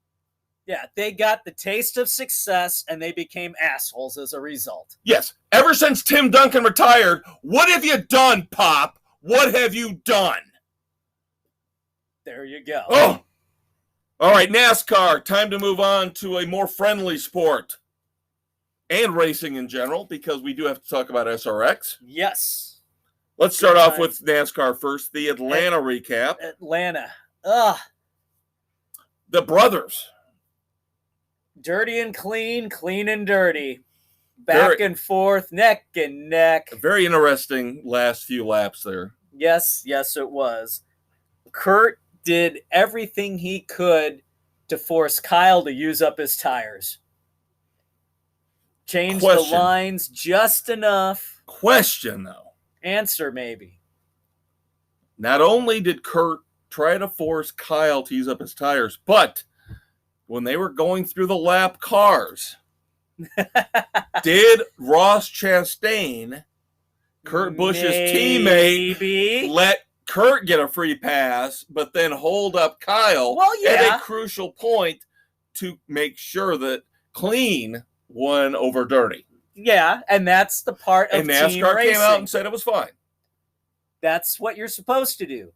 Yeah, they got the taste of success, and they became assholes as a result. Yes. Ever since Tim Duncan retired, what have you done, Pop? What have you done? There you go. Oh! All right, NASCAR, time to move on to a more friendly sport and racing in general, because we do have to talk about SRX. Yes. Let's start off with NASCAR first, the Atlanta recap. Atlanta. Ugh. The brothers. Dirty and clean, clean and dirty. Back and forth, neck and neck. A very interesting last few laps there. Yes, it was. Kurt did everything he could to force Kyle to use up his tires. Change the lines just enough. Question, though. Answer, maybe. Not only did Kurt try to force Kyle to use up his tires, but when they were going through the lap cars, did Ross Chastain, Kurt Busch's teammate, let Kurt get a free pass, but then hold up Kyle at a crucial point to make sure that clean won over dirty? Yeah, and that's the part of and NASCAR team racing. Came out and said it was fine. That's what you're supposed to do.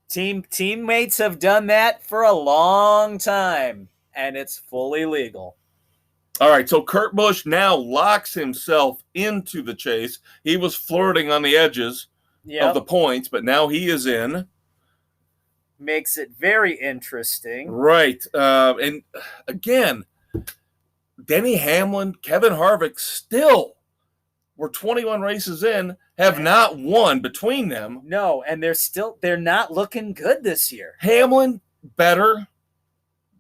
Teammates have done that for a long time, and it's fully legal. All right, so Kurt Busch now locks himself into the chase. He was flirting on the edges of the points, but now he is in. makes it very interesting. Right. And again, Denny Hamlin, Kevin Harvick still we're 21 races in, have not won between them. No, and they're not looking good this year. Hamlin better,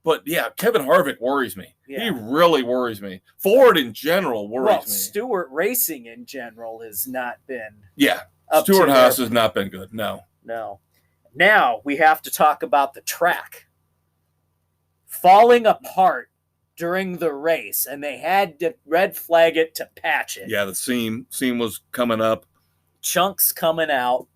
but yeah, Kevin Harvick worries me. Yeah. He really worries me. Ford in general worries me. Stewart Racing in general has not been. Yeah, Stewart Haas has not been good. No. Now we have to talk about the track falling apart during the race, and they had to red flag it to patch it. Yeah, the seam was coming up. Chunks coming out.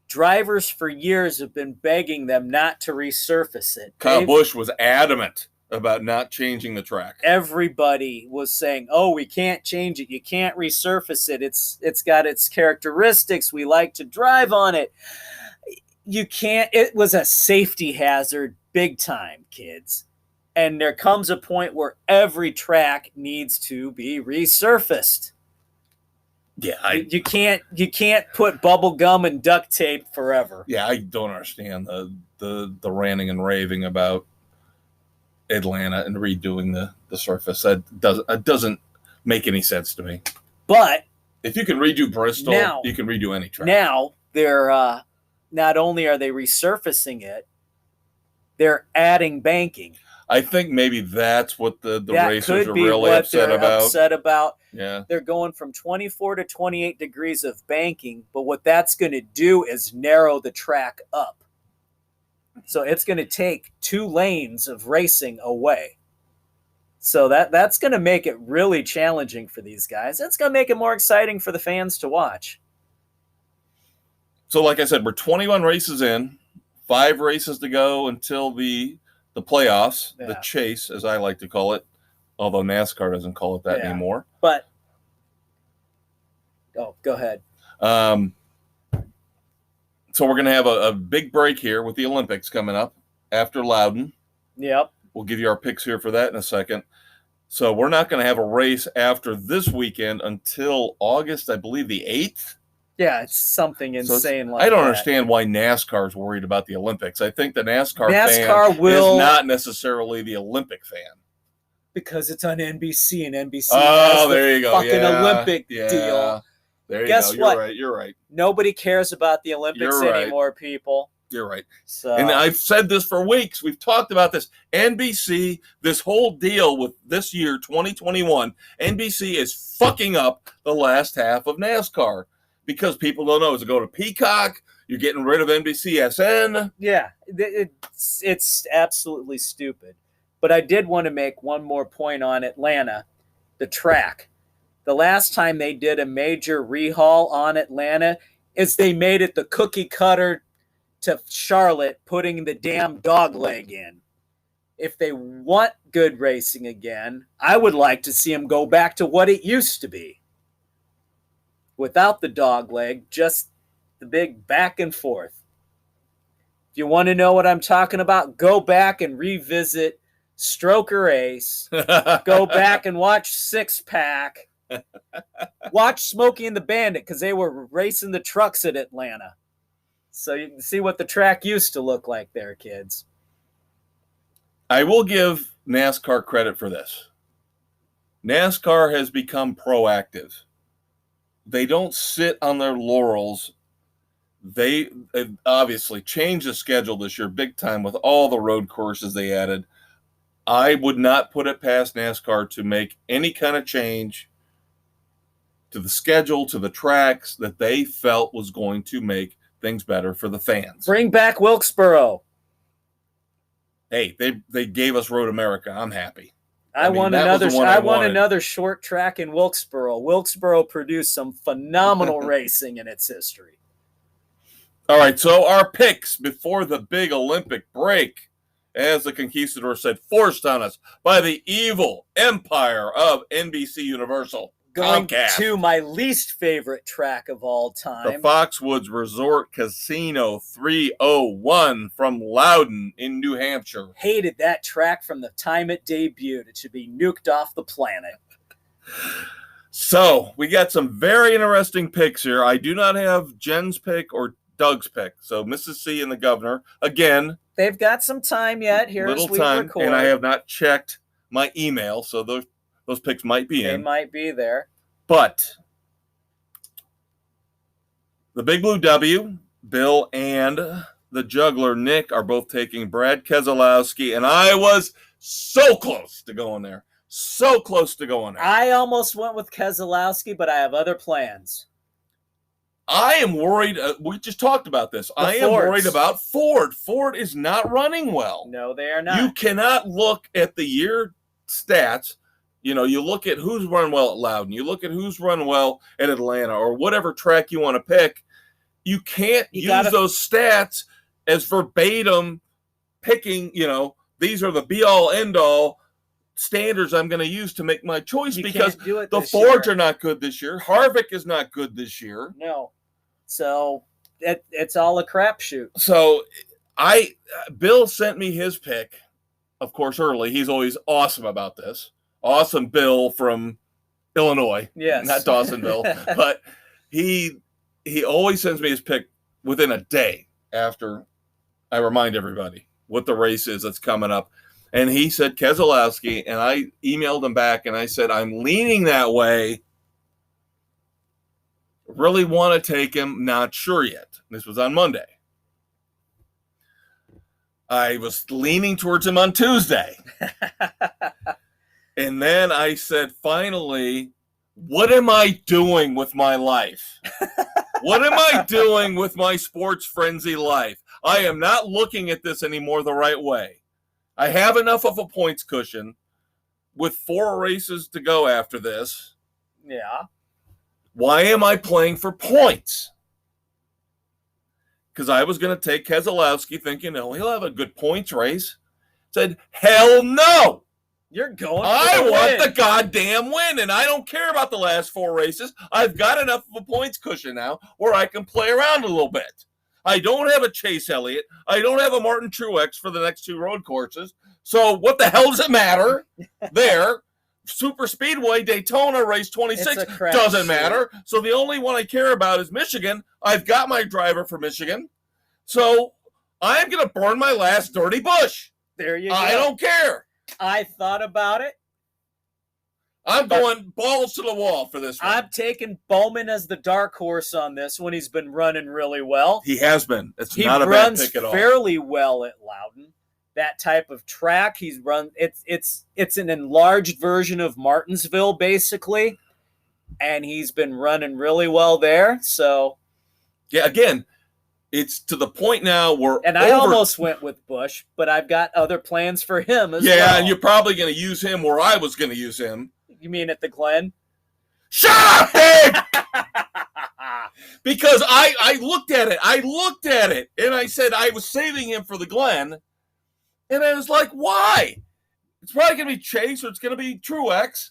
Drivers for years have been begging them not to resurface it. Kyle Busch was adamant about not changing the track. Everybody was saying, "Oh, we can't change it. You can't resurface it. It's got its characteristics. We like to drive on it." You can't. It was a safety hazard, big time, kids. And there comes a point where every track needs to be resurfaced. Yeah, you can't put bubble gum and duct tape forever. Yeah, I don't understand the ranting and raving about Atlanta and redoing the surface. That doesn't make any sense to me. But if you can redo Bristol, now, you can redo any track. Now they're not only are they resurfacing it, they're adding banking. I think maybe that's what the racers are really upset about. Yeah. They're going from 24 to 28 degrees of banking, but what that's going to do is narrow the track up. So it's going to take 2 lanes of racing away. So that's going to make it really challenging for these guys. That's going to make it more exciting for the fans to watch. So like I said, we're 21 races in, 5 races to go until the playoffs, the chase, as I like to call it, although NASCAR doesn't call it that anymore. But, go ahead. So we're going to have a big break here with the Olympics coming up after Loudon. Yep. We'll give you our picks here for that in a second. So we're not going to have a race after this weekend until August, I believe, the 8th. Yeah, it's something insane I don't understand why NASCAR is worried about the Olympics. I think the NASCAR fan is not necessarily the Olympic fan. Because it's on NBC, and NBC has the fucking Olympic deal. There you Guess go. what? You're right. Nobody cares about the Olympics anymore, people. You're right. So, and I've said this for weeks. We've talked about this. NBC, this whole deal with this year, 2021, NBC is fucking up the last half of NASCAR. Because people don't know. Is it go to Peacock? You're getting rid of NBCSN? Yeah, it's absolutely stupid. But I did want to make one more point on Atlanta, the track. The last time they did a major rehaul on Atlanta is they made it the cookie cutter to Charlotte, putting the damn dog leg in. If they want good racing again, I would like to see them go back to what it used to be. Without the dog leg, just the big back and forth. If you want to know what I'm talking about, go back and revisit Stroker Ace. Go back and watch Six Pack. Watch Smokey and the Bandit, because they were racing the trucks at Atlanta. So you can see what the track used to look like there, kids. I will give NASCAR credit for this. NASCAR has become proactive. They don't sit on their laurels. They obviously changed the schedule this year big time with all the road courses they added. I would not put it past NASCAR to make any kind of change to the schedule, to the tracks that they felt was going to make things better for the fans. Bring back Wilkesboro. Hey, they gave us Road America. I'm happy. I want another short track in Wilkesboro. Wilkesboro produced some phenomenal racing in its history. All right, so our picks before the big Olympic break, as the Conquistador said, forced on us by the evil empire of NBC Universal. Going Comcast. To my least favorite track of all time. The Foxwoods Resort Casino 301 from Loudon in New Hampshire. Hated that track from the time it debuted. It should be nuked off the planet. So, we got some very interesting picks here. I do not have Jen's pick or Doug's pick. So Mrs. C and the Governor, again. They've got some time yet here Little as we time, record. and I have not checked my email, so those picks might be in. They might be there. But the Big Blue W, Bill and the Juggler, Nick, are both taking Brad Keselowski, and I was so close to going there. So close to going there. I almost went with Keselowski, but I have other plans. I am worried. We just talked about this. I am worried about Ford. Ford is not running well. No, they are not. You cannot look at the year stats. You know, you look at who's run well at Loudon. You look at who's run well at Atlanta or whatever track you want to pick. You can't use those stats as verbatim picking, you know, these are the be-all, end-all standards I'm going to use to make my choice because the Fords are not good this year. Harvick is not good this year. No. So it's all a crapshoot. So Bill sent me his pick, of course, early. He's always awesome about this. Awesome Bill from Illinois. Yes. Not Dawsonville. But he always sends me his pick within a day after I remind everybody what the race is that's coming up. And he said Keselowski, and I emailed him back, and I said, I'm leaning that way. Really want to take him, not sure yet. This was on Monday. I was leaning towards him on Tuesday. And then I said, finally, what am I doing with my life? What am I doing with my sports frenzy life? I am not looking at this anymore the right way. I have enough of a points cushion with 4 races to go after this. Yeah. Why am I playing for points? Because I was going to take Keselowski thinking, oh, he'll have a good points race. Said, hell no. You're going for I the want win. the goddamn win, and I don't care about the last 4 races. I've got enough of a points cushion now where I can play around a little bit. I don't have a Chase Elliott. I don't have a Martin Truex for the next 2 road courses. So what the hell does it matter there? Super Speedway, Daytona, race 26 doesn't matter. So the only one I care about is Michigan. I've got my driver for Michigan. So I'm going to burn my last dirty Busch. There you go. I don't care. I thought about it. I'm going balls to the wall for this one. I'm taking Bowman as the dark horse on this one. He's been running really well. He has been. It's not a bad pick at all. He runs fairly well at Loudon. That type of track, he's run. It's an enlarged version of Martinsville, basically, and he's been running really well there. So, yeah, again, it's to the point now where I almost went with Busch, but I've got other plans for him as well. Yeah, and you're probably going to use him where I was going to use him. You mean at the Glen? Shut up, Dave! Because I looked at it, and I said I was saving him for the Glen. And I was like, why? It's probably going to be Chase or it's going to be Truex.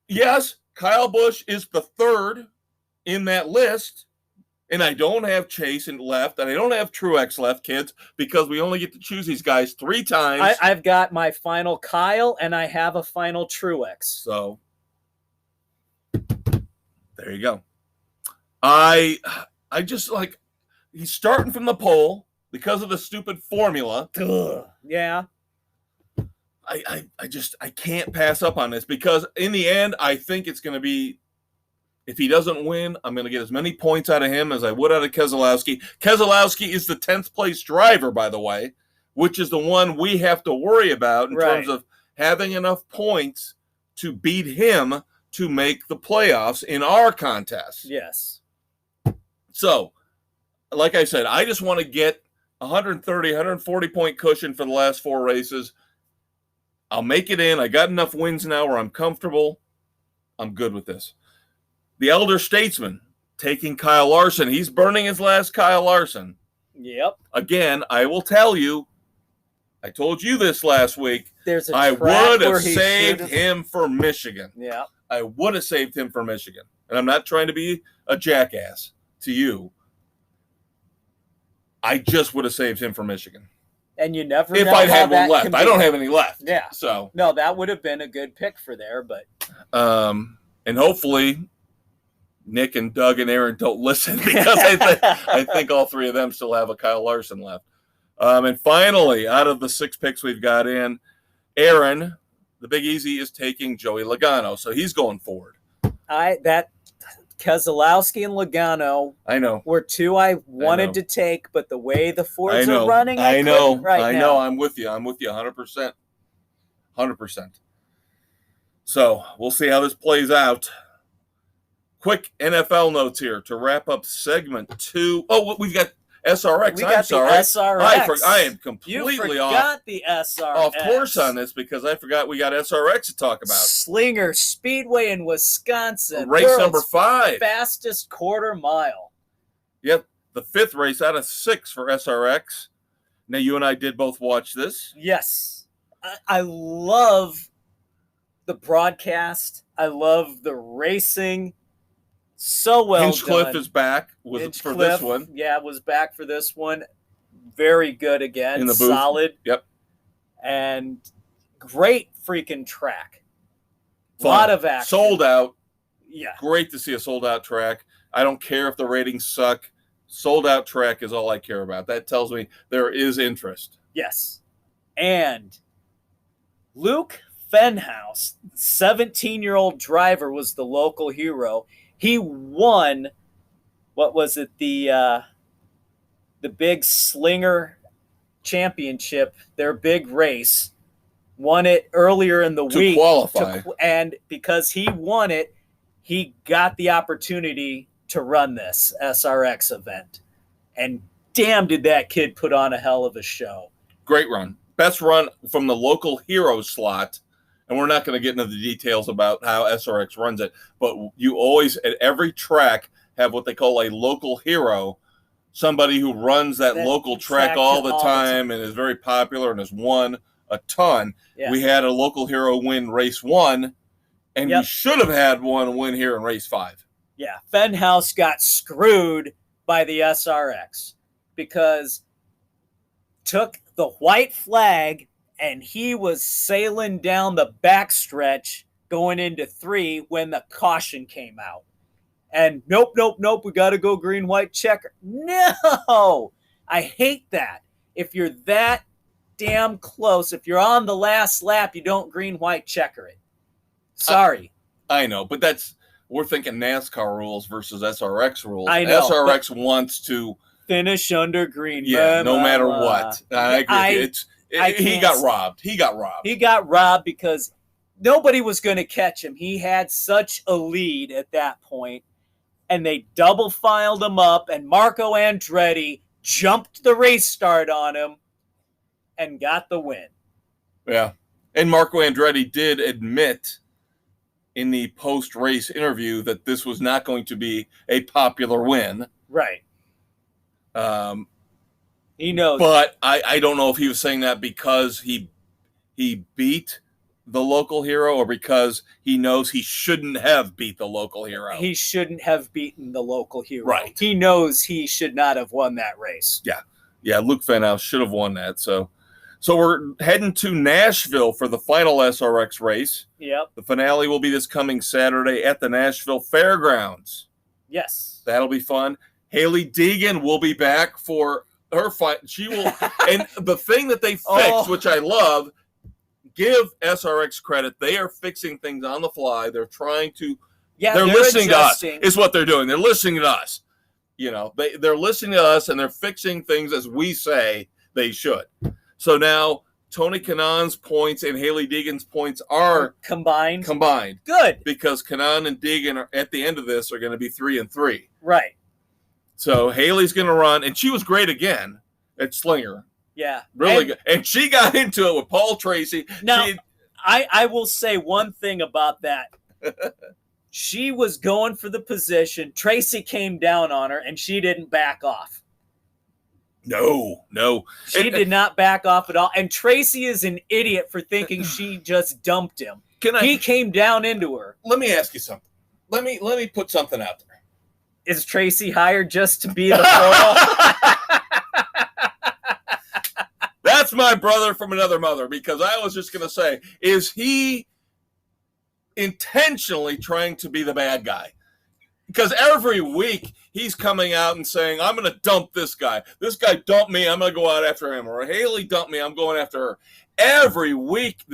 Yes, Kyle Busch is the 3rd in that list. And I don't have Chase left, and I don't have Truex left, kids, because we only get to choose these guys 3 times. I've got my final Kyle, and I have a final Truex. So, there you go. I just like, he's starting from the pole. Because of the stupid formula. Ugh. Yeah. I can't pass up on this because in the end, I think it's going to be, if he doesn't win, I'm going to get as many points out of him as I would out of Keselowski. Keselowski is the 10th place driver, by the way, which is the one we have to worry about in terms of having enough points to beat him to make the playoffs in our contest. Yes. So, like I said, I just want to get 130, 140 point cushion for the last 4 races. I'll make it in. I got enough wins now where I'm comfortable. I'm good with this. The elder statesman taking Kyle Larson. He's burning his last Kyle Larson. Yep. Again, I will tell you, I told you this last week. I would have saved him for Michigan. Yeah. I would have saved him for Michigan. And I'm not trying to be a jackass to you. I just would have saved him for Michigan. And you never know. If I'd had one left. I don't have any left. Yeah. So. No, that would have been a good pick for there, but. And hopefully, Nick and Doug and Aaron don't listen because I think all three of them still have a Kyle Larson left. And finally, out of the 6 picks we've got in, Aaron, the Big Easy, is taking Joey Logano, so he's going forward. Keselowski and Logano I know were 2 I wanted to take, but the way the Fords are running, I know. now. I'm with you 100%. 100%. So we'll see how this plays out. Quick NFL notes here to wrap up segment 2. Oh, we've got SRX. I'm sorry. SRX. I am completely you off. forgot the SRX. Off course on this because I forgot we got SRX to talk about. Slinger Speedway in Wisconsin. Race number 5. Fastest quarter mile. Yep. The 5th race out of 6 for SRX. Now, you and I did both watch this. Yes. I love the broadcast. I love the racing. So well Hinchcliffe done. is back for this one. Yeah, was back for this one. Very good again. In the booth. Solid. Yep. And great freaking track. A Fun. lot of action. Sold out. Yeah. Great to see a sold out track. I don't care if the ratings suck. Sold out track is all I care about. That tells me there is interest. Yes. And Luke Fenhouse, 17-year-old driver, was the local hero. He won, what was it, the big Slinger Championship, their big race. Won it earlier in the week. To qualify. And because he won it, he got the opportunity to run this SRX event. And damn, did that kid put on a hell of a show. Great run. Best run from the local hero slot. And we're not going to get into the details about how SRX runs it, but you always, at every track, have what they call a local hero, somebody who runs that local track all the time and is very popular and has won a ton. Yeah. We had a local hero win race 1, and we should have had one win here in race 5. Yeah, Fenhouse got screwed by the SRX because took the white flag and he was sailing down the backstretch going into 3 when the caution came out. And nope, we got to go green, white, checker. No! I hate that. If you're that damn close, if you're on the last lap, you don't green, white, checker it. Sorry. I know, but we're thinking NASCAR rules versus SRX rules. I know. SRX wants to finish under green. Yeah, no matter what. I agree. He got robbed. He got robbed because nobody was going to catch him. He had such a lead at that point, and they double filed him up, and Marco Andretti jumped the race start on him and got the win. Yeah, and Marco Andretti did admit in the post-race interview that this was not going to be a popular win. Right. He knows. But I don't know if he was saying that because he beat the local hero or because he knows he shouldn't have beat the local hero. He shouldn't have beaten the local hero. Right. He knows he should not have won that race. Yeah. Yeah, Luke Fenhouse should have won that. So we're heading to Nashville for the final SRX race. Yep. The finale will be this coming Saturday at the Nashville Fairgrounds. Yes. That'll be fun. Haley Deegan will be back for her fight. She will, and the thing that they fixed, which I love, give SRX credit. They are fixing things on the fly. They're trying to. Yeah, they're listening adjusting. To us. Is what they're doing. They're listening to us. You know, they're listening to us and they're fixing things as we say they should. So now Tony Kanaan's points and Haley Deegan's points are combined. Good, because Kanaan and Deegan are, at the end of this are going to be 3-3. Right. So Haley's going to run, and she was great again at Slinger. Yeah. Really good. And she got into it with Paul Tracy. Now, I will say one thing about that. She was going for the position. Tracy came down on her, and she didn't back off. No. She did not back off at all. And Tracy is an idiot for thinking she just dumped him. He came down into her. Let me ask you something. Let me put something out there. Is Tracy hired just to be the foil? That's my brother from another mother, because I was just going to say, is he intentionally trying to be the bad guy? because every week he's coming out and saying, I'm going to dump this guy. This guy dumped me. I'm going to go out after him. Or Haley dumped me. I'm going after her. Every week,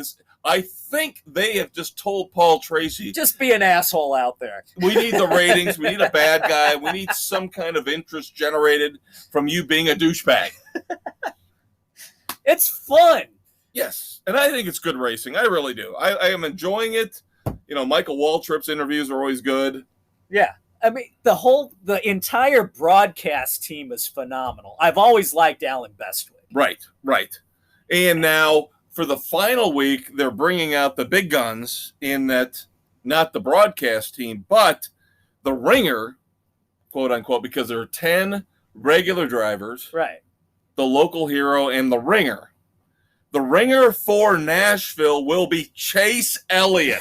I think they have just told Paul Tracy, just be an asshole out there. We need the ratings. We need a bad guy. We need some kind of interest generated from you being a douchebag. It's fun. Yes, and I think it's good racing. I really do. I am enjoying it. Michael Waltrip's interviews are always good. Yeah. I mean, the entire broadcast team is phenomenal. I've always liked Alan Bestwick. Right. And now for the final week, they're bringing out the big guns in that, not the broadcast team, but the ringer, quote unquote, because there are 10 regular drivers. Right. The local hero and the ringer. The ringer for Nashville will be Chase Elliott.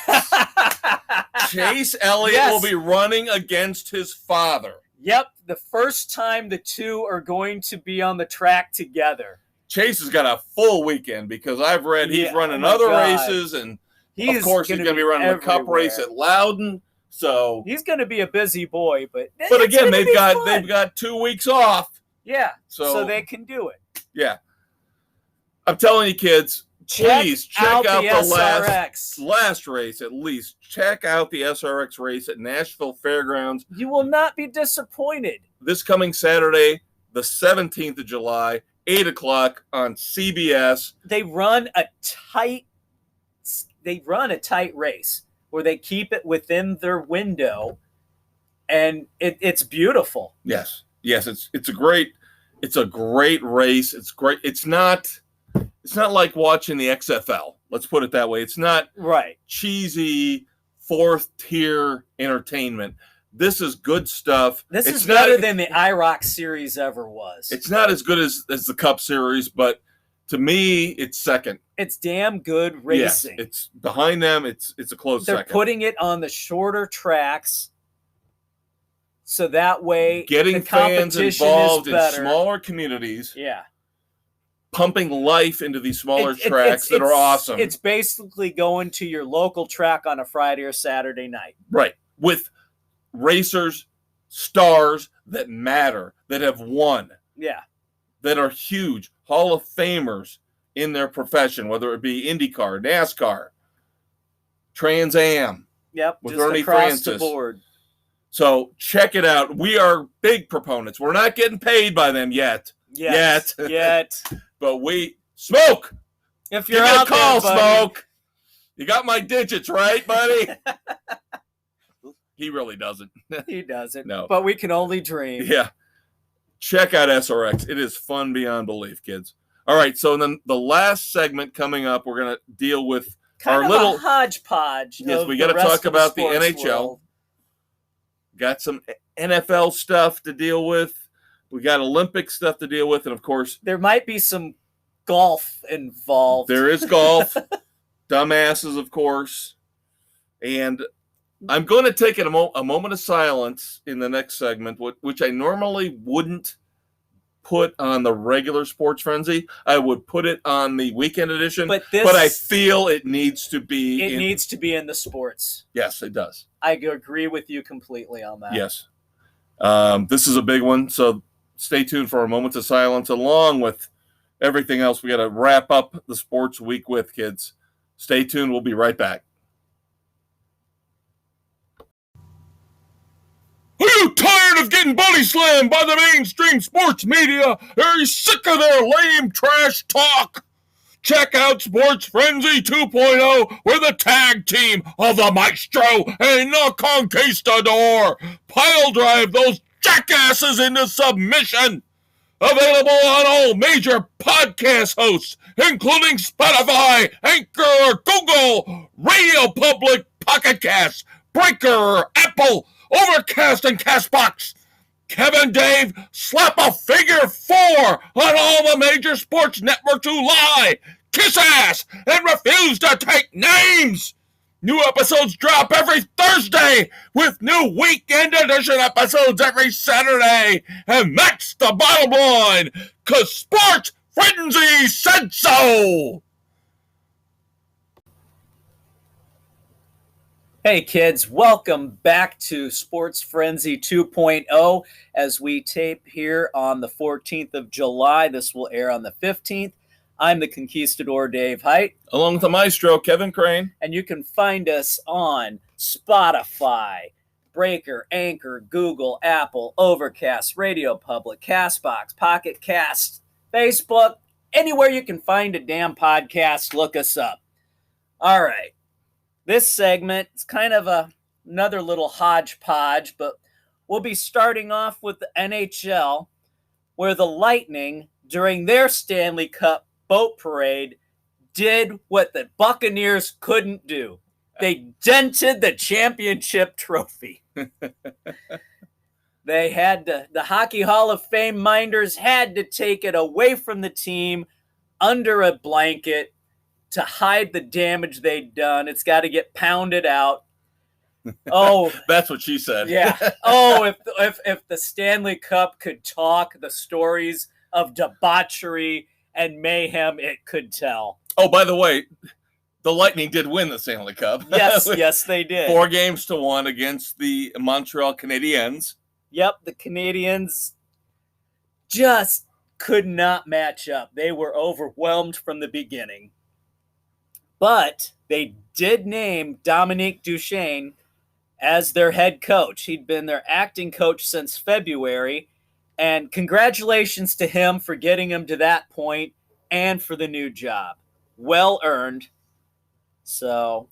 Chase Elliott will be running against his father. Yep, the first time the two are going to be on the track together. Chase has got a full weekend because I've read he's running other races, and of course he's going to be running the Cup race at Loudon. So he's going to be a busy boy, but again, they've got 2 weeks off. Yeah, so they can do it. Yeah, I'm telling you, kids, please check out the last race at least. Check out the SRX race at Nashville Fairgrounds. You will not be disappointed. This coming Saturday, the 17th of July, 8 o'clock on CBS. They run a tight race where they keep it within their window, and it's beautiful. Yes, it's a great race. It's great. It's not like watching the XFL. Let's put it that way. It's not cheesy fourth tier entertainment. This is good stuff. This is better than the IROC series ever was. It's not as good as the Cup series, but to me, it's second. It's damn good racing. Yes, it's behind them. It's a close second. They're putting it on the shorter tracks, so that way getting fans involved in smaller communities. Yeah. Pumping life into these smaller tracks that are awesome. It's basically going to your local track on a Friday or Saturday night. Right. With racers, stars that matter, that have won. Yeah. That are huge Hall of Famers in their profession, whether it be IndyCar, NASCAR, Trans Am. Yep. With just Ernie across Francis. The board. So check it out. We are big proponents. We're not getting paid by them yet. Yet. But Smoke! If you're Give me out a call, there, buddy. Smoke! You got my digits, right, buddy? He really doesn't. He doesn't. No. But we can only dream. Yeah. Check out SRX. It is fun beyond belief, kids. All right, so then the last segment coming up, we're going to deal with kind our of little a hodgepodge. Yes, we got to talk about the NHL. World. Got some NFL stuff to deal with. We got Olympic stuff to deal with, and of course, there might be some golf involved. There is golf. Dumbasses, of course. And I'm going to take a moment of silence in the next segment, which I normally wouldn't put on the regular Sports Frenzy. I would put it on the weekend edition, but I feel it needs to be. It needs to be in the sports. Yes, it does. I agree with you completely on that. Yes. This is a big one, so stay tuned for a moment of silence, along with everything else we got to wrap up the sports week with, kids. Stay tuned. We'll be right back. Are you tired of getting body slammed by the mainstream sports media? Are you sick of their lame trash talk? Check out Sports Frenzy 2.0 with a tag team of the Maestro and the Conquistador. Pile drive those jackasses into submission. Available on all major podcast hosts, including Spotify, Anchor, Google, Radio Public, Pocket Cast, Breaker, Apple, Overcast, and CastBox. Kev and Dave slap a figure 4 on all the major sports networks who lie, kiss ass, and refuse to take names. New episodes drop every Thursday with new weekend edition episodes every Saturday. And that's the bottom line, 'cause Sports Frenzy said so. Hey kids, welcome back to Sports Frenzy 2.0 as we tape here on the 14th of July. This will air on the 15th. I'm the Conquistador Dave Height. Along with the maestro, Kevin Crane. And you can find us on Spotify, Breaker, Anchor, Google, Apple, Overcast, Radio Public, CastBox, Pocket Cast, Facebook, anywhere you can find a damn podcast, look us up. All right. This segment is kind of another little hodgepodge, but we'll be starting off with the NHL, where the Lightning, during their Stanley Cup boat parade, did what the Buccaneers couldn't do. They dented the championship trophy. They had the Hockey Hall of Fame minders had to take it away from the team under a blanket to hide the damage they'd done. It's got to get pounded out. Oh, that's what she said. Yeah. Oh, if the Stanley Cup could talk, the stories of debauchery and mayhem it could tell. Oh, by the way, the Lightning did win the Stanley Cup. Yes, yes, they did. 4-1 against the Montreal Canadiens. Yep, the Canadiens just could not match up. They were overwhelmed from the beginning. But they did name Dominique Duchesne as their head coach. He'd been their acting coach since February. And congratulations to him for getting him to that point and for the new job. Well earned. So.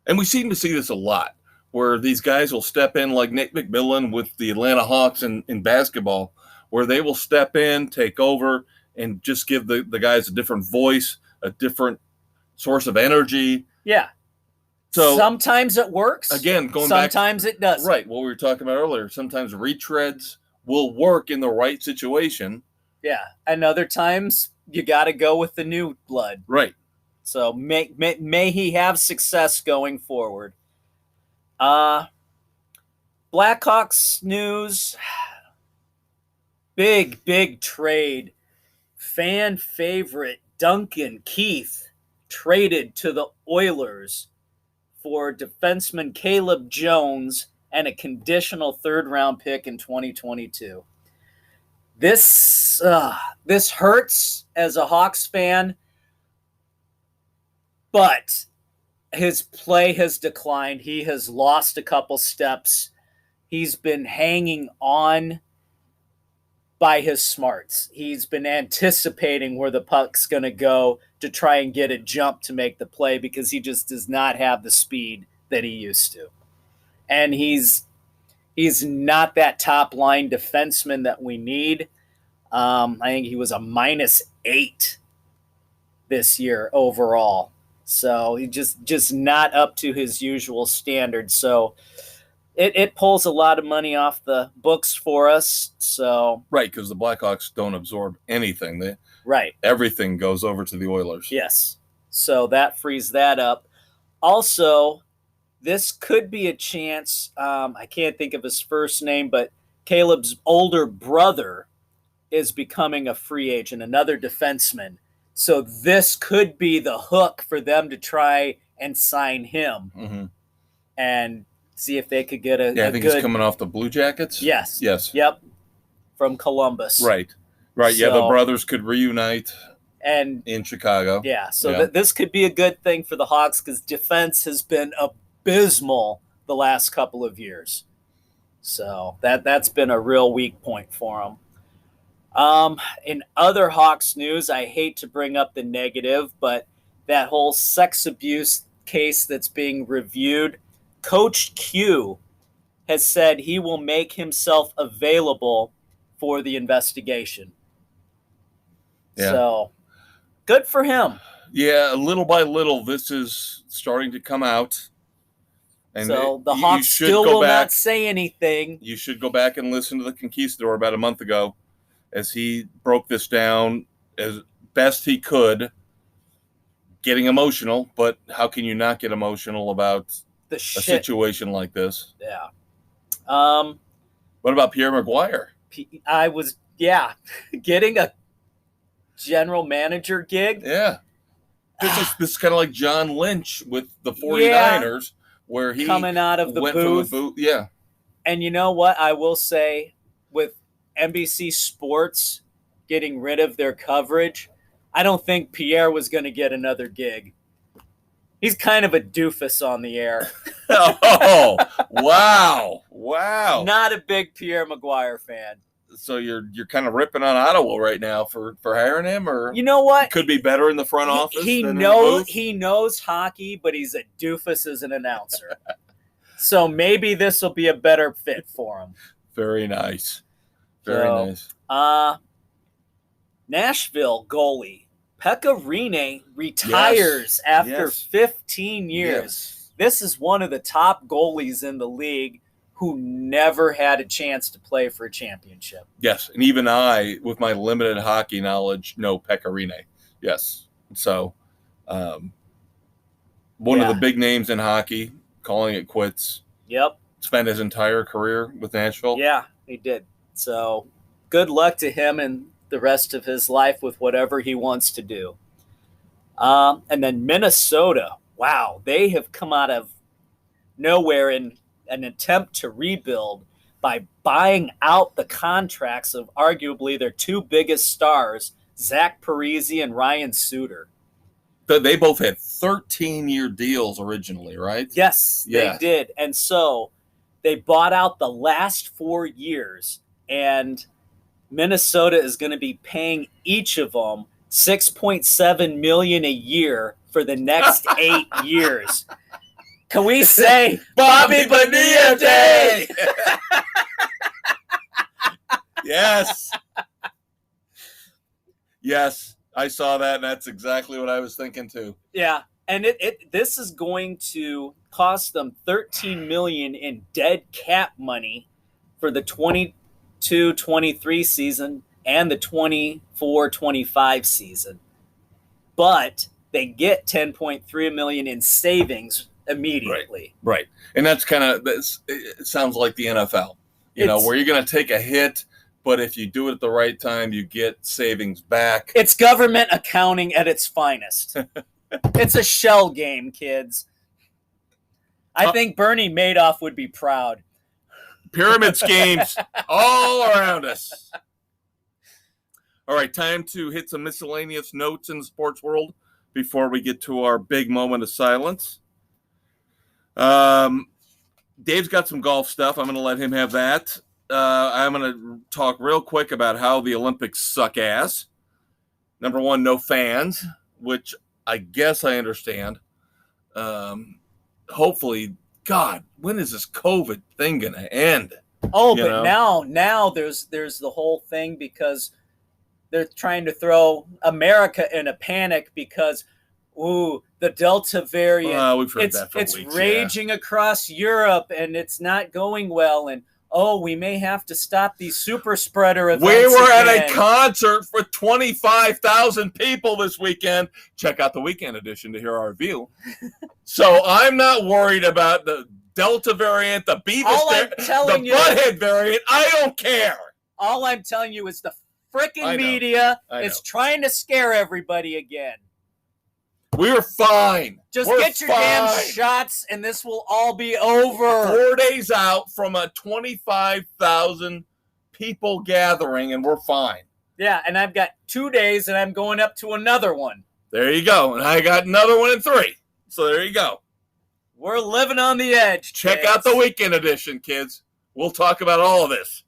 And we seem to see this a lot, where these guys will step in like Nate McMillan with the Atlanta Hawks in basketball, where they will step in, take over, and just give the guys a different voice, a different source of energy. Yeah. So sometimes it works. Again, sometimes it doesn't. Right. What we were talking about earlier. Sometimes retreads will work in the right situation. Yeah. And other times you got to go with the new blood. Right. So may he have success going forward. Blackhawks news. Big trade. Fan favorite Duncan Keith traded to the Oilers for defenseman Caleb Jones and a conditional third-round pick in 2022. This hurts as a Hawks fan, but his play has declined. He has lost a couple steps. He's been hanging on by his smarts. He's been anticipating where the puck's going to go to try and get a jump to make the play because he just does not have the speed that he used to. And he's not that top line defenseman that we need. I think he was a -8 this year overall. So he just not up to his usual standards. So it pulls a lot of money off the books for us. So right, because the Blackhawks don't absorb anything. Right. Everything goes over to the Oilers. Yes. So that frees that up. Also, this could be a chance. I can't think of his first name, but Caleb's older brother is becoming a free agent, another defenseman. So this could be the hook for them to try and sign him. Mm-hmm. And see if they could get a I think he's coming off the Blue Jackets. Yes. Yep. From Columbus. Right. So, yeah, the brothers could reunite and in Chicago. Yeah, so this could be a good thing for the Hawks because defense has been abysmal the last couple of years. So that's been a real weak point for them. In other Hawks news, I hate to bring up the negative, but that whole sex abuse case that's being reviewed, Coach Q has said he will make himself available for the investigation. Yeah. So, good for him. Yeah, little by little, this is starting to come out. And so the Hawks still will not say anything. You should go back and listen to the Conquistador about a month ago as he broke this down as best he could, getting emotional. But how can you not get emotional about a situation like this? Yeah. What about Pierre Maguire? I was, getting a general manager gig. Yeah. This is kind of like John Lynch with the 49ers where he coming out of the went booth. from the booth. Yeah. And you know what? I will say, with NBC Sports getting rid of their coverage, I don't think Pierre was going to get another gig. He's kind of a doofus on the air. Oh, wow. Not a big Pierre Maguire fan. So you're kind of ripping on Ottawa right now for hiring him, or you know what? Could be better in the front office. He than knows in the booth? knows hockey, but he's a doofus as an announcer. So maybe this will be a better fit for him. Very nice. Very nice. Nashville goalie Pekka Rinne retires after 15 years. Yes. This is one of the top goalies in the league who never had a chance to play for a championship. Yes, and even I, with my limited hockey knowledge, know Pekka Rinne. Yes. So one of the big names in hockey, calling it quits. Yep. Spent his entire career with Nashville. Yeah, he did. So good luck to him and the rest of his life with whatever he wants to do. And then Minnesota, wow, they have come out of nowhere in an attempt to rebuild by buying out the contracts of arguably their two biggest stars, Zach Parise and Ryan Suter. They both had 13-year deals originally, right? Yes, they did. And so they bought out the last 4 years, and Minnesota is going to be paying each of them $6.7 million a year for the next 8 years. Can we say Bobby Bonilla Day? Yes. Yes, I saw that, and that's exactly what I was thinking too. Yeah, and this is going to cost them $13 million in dead cap money for the 22-23 season and the 24-25 season. But they get $10.3 million in savings immediately. Right. And that's kind of, it sounds like the NFL, you know, where you're going to take a hit, but if you do it at the right time, you get savings back. It's government accounting at its finest. It's a shell game, kids. I think Bernie Madoff would be proud. Pyramid schemes all around us. All right, time to hit some miscellaneous notes in the sports world before we get to our big moment of silence. Dave's got some golf stuff. I'm going to let him have that. I'm going to talk real quick about how the Olympics suck ass. Number one, no fans, which I guess I understand. Hopefully, God, when is this COVID thing going to end? Oh, but now there's the whole thing because they're trying to throw America in a panic because, the Delta variant. We've heard that for it's weeks, raging across Europe and it's not going well. And we may have to stop these super spreader events. We were at a concert for 25,000 people this weekend. Check out the weekend edition to hear our view. So I'm not worried about the Delta variant, the Beavis variant, the Butthead variant. I don't care. All I'm telling you is the freaking media is trying to scare everybody again. We're fine. We're get your damn shots, and this will all be over. 4 days out from a 25,000 people gathering, and we're fine. Yeah, and I've got 2 days, and I'm going up to another one. There you go. And I got another one in 3. So there you go. We're living on the edge. Check out the weekend edition, kids. We'll talk about all of this.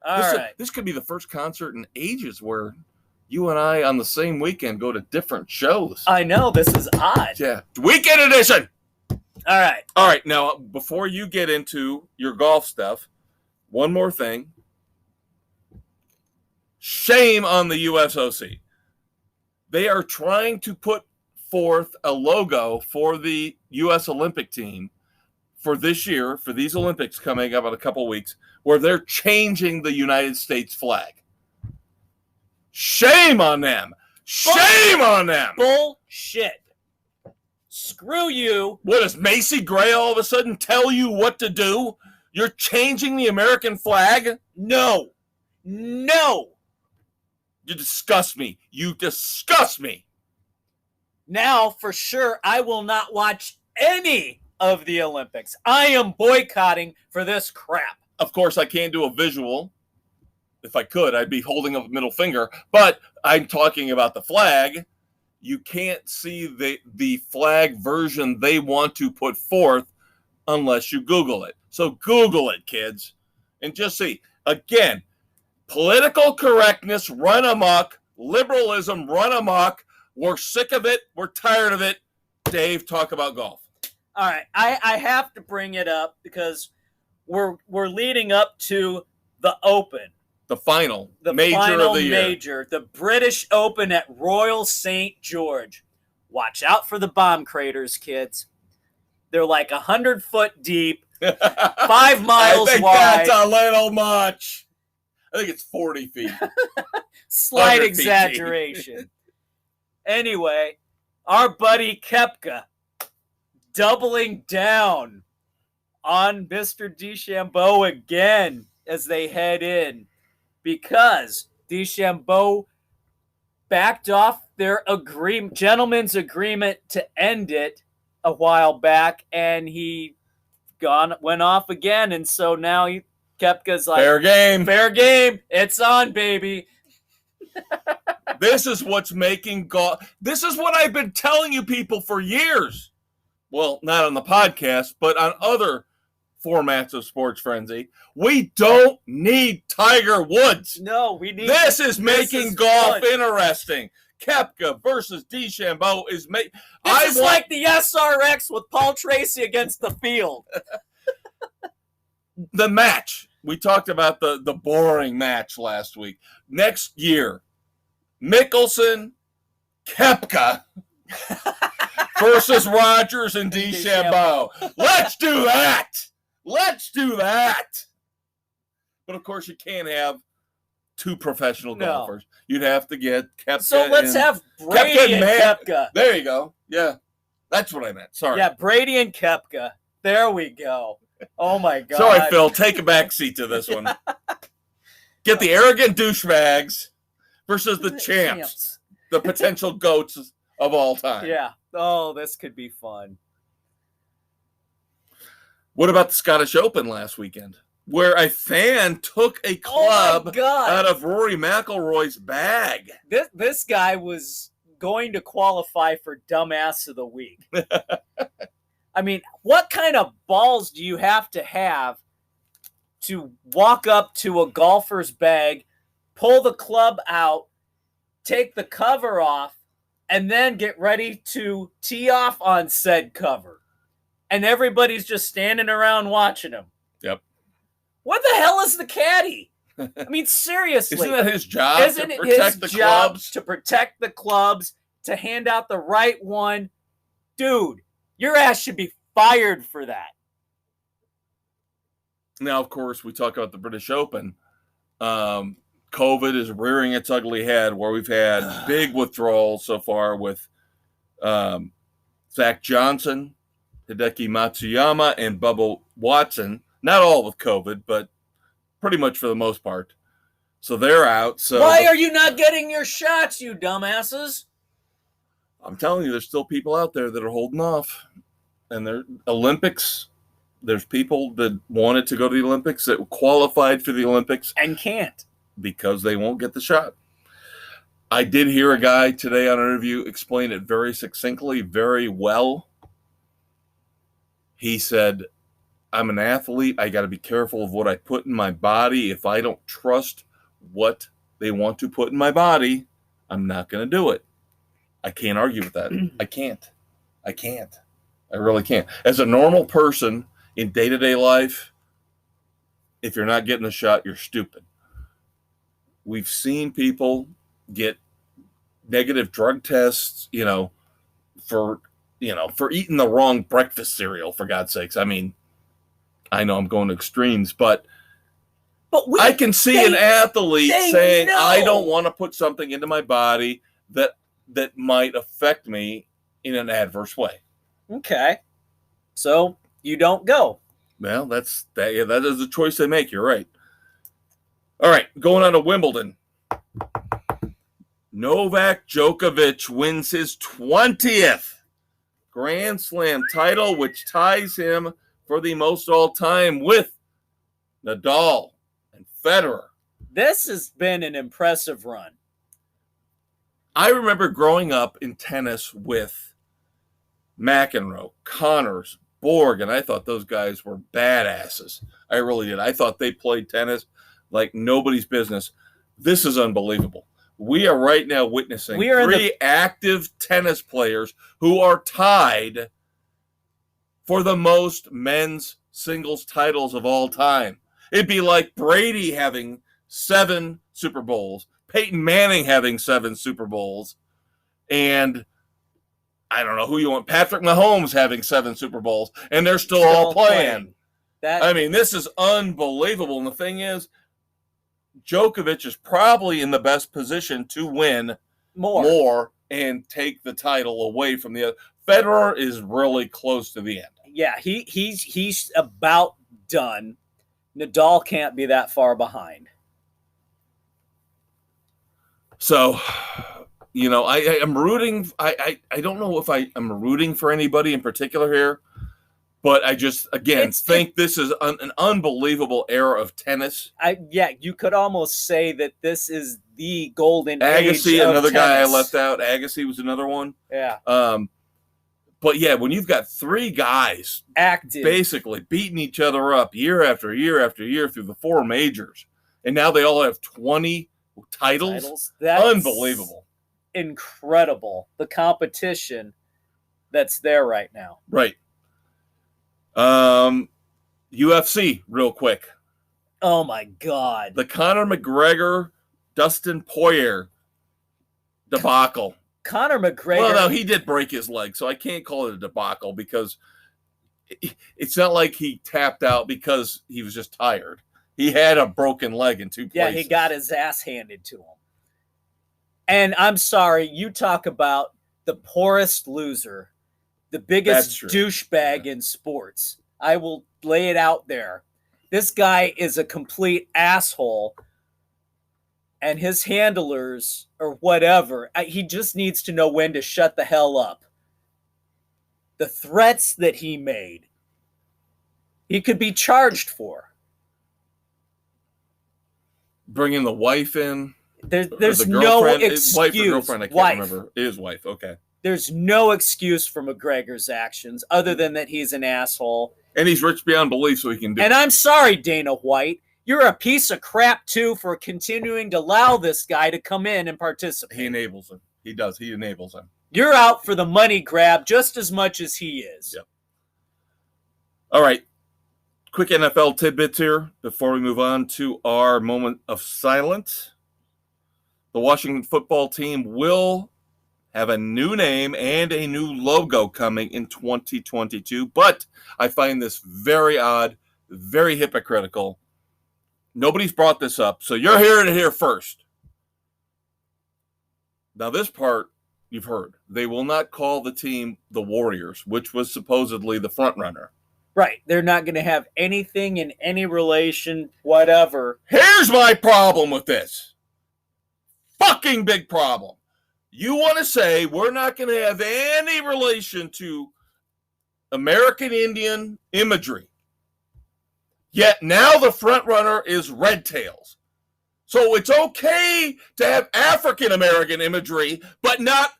All right. This could be the first concert in ages where you and I on the same weekend go to different shows. I know. This is odd. Yeah. Weekend edition. All right. All right. Now, before you get into your golf stuff, one more thing. Shame on the USOC. They are trying to put forth a logo for the U.S. Olympic team for this year, for these Olympics coming up in a couple weeks, where they're changing the United States flag. Shame on them. Shame on them. Bullshit. Screw you. What, does Macy Gray all of a sudden tell you what to do? You're changing the American flag? No. You disgust me. You disgust me. Now, for sure, I will not watch any of the Olympics. I am boycotting for this crap. Of course, I can't do a visual. If I could, I'd be holding up a middle finger. But I'm talking about the flag. You can't see the flag version they want to put forth unless you Google it. So Google it, kids, and just see. Again, political correctness run amok, liberalism run amok. We're sick of it. We're tired of it. Dave, talk about golf. All right, I have to bring it up because we're leading up to the Open. The final The major final of the year. major, the British Open at Royal St. George. Watch out for the bomb craters, kids. They're like 100 foot deep, 5 miles I think wide. that's a little much. I think it's 40 feet. Slight 100 feet exaggeration. Anyway, our buddy Koepka doubling down on Mr. DeChambeau again as they head in because DeChambeau backed off their gentleman's agreement to end it a while back, and he went off again, and so now Koepka's like, Fair game. fair game, it's on, baby. This is what's making golf. This is what I've been telling you people for years. Well, not on the podcast, but on other formats of Sports Frenzy. We don't need Tiger Woods. No, we need This is making golf fun. interesting. Koepka versus DeChambeau is making. This is like the SRX with Paul Tracy against the field. The match. We talked about the boring match last week. Next year, Mickelson, Koepka versus Rogers and DeChambeau. Let's do that. Let's do that. But of course, you can't have two professional golfers. You'd have to get Koepka. So let's have Brady and Koepka. There you go. Yeah, that's what I meant. Sorry. Yeah, Brady and Koepka. There we go. Oh my God. Sorry, Phil. Take a back seat to this one. Get the arrogant douchebags versus the champs, the potential goats of all time. Yeah. Oh, this could be fun. What about the Scottish Open last weekend, where a fan took a club out of Rory McIlroy's bag? This guy was going to qualify for Dumbass of the Week. I mean, what kind of balls do you have to walk up to a golfer's bag, pull the club out, take the cover off, and then get ready to tee off on said cover? And everybody's just standing around watching him. Yep. What the hell is the caddy? I mean, seriously. Isn't that his job to protect the clubs? To protect the clubs, to hand out the right one? Dude, your ass should be fired for that. Now, of course, we talk about the British Open. COVID is rearing its ugly head, where we've had big withdrawals so far with Zach Johnson, Hideki Matsuyama, and Bubba Watson. Not all with COVID, but pretty much for the most part. So they're out. So why are you not getting your shots, you dumbasses? I'm telling you, there's still people out there that are holding off. And they're Olympics. There's people that wanted to go to the Olympics that qualified for the Olympics and can't because they won't get the shot. I did hear a guy today on an interview explain it very succinctly, very well. He said, I'm an athlete. I got to be careful of what I put in my body. If I don't trust what they want to put in my body, I'm not going to do it. I can't argue with that. I can't. I really can't. As a normal person in day-to-day life, if you're not getting a shot, you're stupid. We've seen people get negative drug tests, for eating the wrong breakfast cereal, for God's sakes. I mean, I know I'm going to extremes, but I can see an athlete saying, I don't want to put something into my body that might affect me in an adverse way. Okay. So you don't go. Well, that is the choice they make. You're right. All right, going on to Wimbledon. Novak Djokovic wins his 20th Grand Slam title, which ties him for the most all-time with Nadal and Federer. This has been an impressive run. I remember growing up in tennis with McEnroe, Connors, Borg, and I thought those guys were badasses. I really did. I thought they played tennis like nobody's business. This is unbelievable. We are right now witnessing three active tennis players who are tied for the most men's singles titles of all time. It'd be like Brady having 7 Super Bowls, Peyton Manning having 7 Super Bowls, and I don't know who you want, Patrick Mahomes having 7 Super Bowls, and they're still all playing. I mean, this is unbelievable. And the thing is, Djokovic is probably in the best position to win more and take the title away from the other. Federer is really close to the end. Yeah, he's about done. Nadal can't be that far behind. So, you know, I'm rooting. I don't know if I'm rooting for anybody in particular here, but I just, again, think this is an unbelievable era of tennis. You could almost say that this is the golden Agassi, age of another tennis. guy I left out. Agassi was another one. Yeah. But yeah, when you've got 3 guys active, basically beating each other up year after year after year through the 4 majors, and now they all have 20 titles. That's unbelievable. Incredible. The competition that's there right now. Right. UFC, real quick. Oh my God. The Conor McGregor, Dustin Poirier debacle. Conor McGregor. Well, no, he did break his leg, so I can't call it a debacle because it's not like he tapped out because he was just tired. He had a broken leg in 2 places. Yeah, he got his ass handed to him. And I'm sorry, you talk about the poorest loser, the biggest douchebag in sports. I will lay it out there. This guy is a complete asshole. And his handlers or whatever, he just needs to know when to shut the hell up. The threats that he made, he could be charged for. Bringing the wife in. There's no excuse. Wife or girlfriend, I can't remember. It is wife, okay. There's no excuse for McGregor's actions other than that he's an asshole. And he's rich beyond belief, so he can do it. And I'm sorry, Dana White. You're a piece of crap, too, for continuing to allow this guy to come in and participate. He enables him. He does. He enables him. You're out for the money grab just as much as he is. Yep. All right. Quick NFL tidbits here before we move on to our moment of silence. The Washington football team will have a new name and a new logo coming in 2022, but I find this very odd, very hypocritical. Nobody's brought this up, so you're here to hear first. Now, this part you've heard. They will not call the team the Warriors, which was supposedly the front runner. Right. They're not going to have anything in any relation, whatever. Here's my problem with this. Fucking big problem. You want to say we're not going to have any relation to American Indian imagery. Yet now the front runner is Red Tails. So it's okay to have African American imagery, but not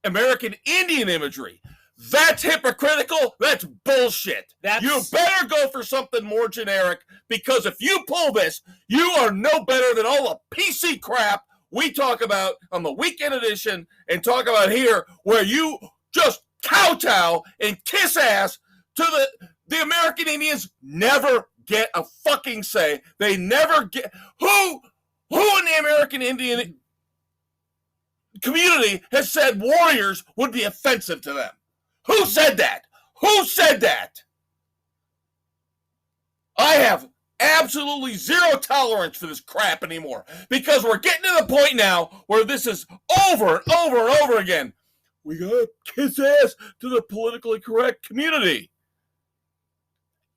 American Indian imagery. That's hypocritical. That's bullshit. You better go for something more generic, because if you pull this, you are no better than all the PC crap we talk about on the weekend edition and talk about here, where you just kowtow and kiss ass to the American Indians. Never get a fucking say. They never get who in the American Indian community has said Warriors would be offensive to them? Who said that? Who said that? I have absolutely zero tolerance for this crap anymore, because we're getting to the point now where this is over and over and over again. We gotta kiss ass to the politically correct community.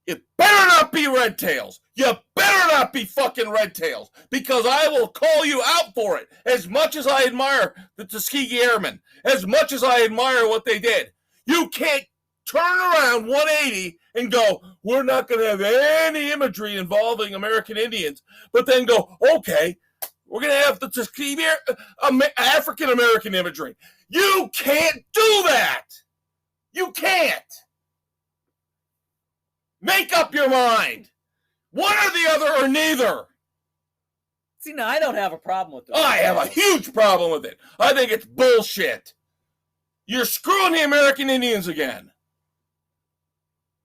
It better not be Red Tails. You better not be fucking Red Tails, because I will call you out for it. As much as I admire the Tuskegee Airmen, as much as I admire what they did, You can't turn around 180 and go, we're not going to have any imagery involving American Indians, but then go, okay, we're going to have the African American imagery. You can't do that. You can't. Make up your mind. One or the other or neither. See, now I don't have a problem with this. I have a huge problem with it. I think it's bullshit. You're screwing the American Indians again.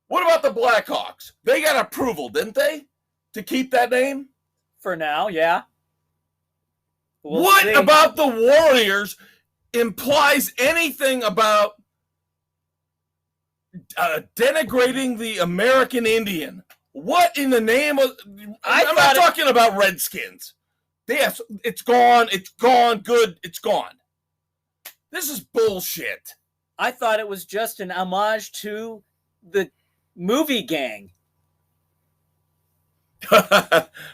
What about the Blackhawks? They got approval, didn't they, to keep that name? For now, yeah. What about the Warriors implies anything about denigrating the American Indian? What in the name of... I'm not talking about Redskins. Yes, it's gone, good, it's gone. This is bullshit. I thought it was just an homage to the movie gang.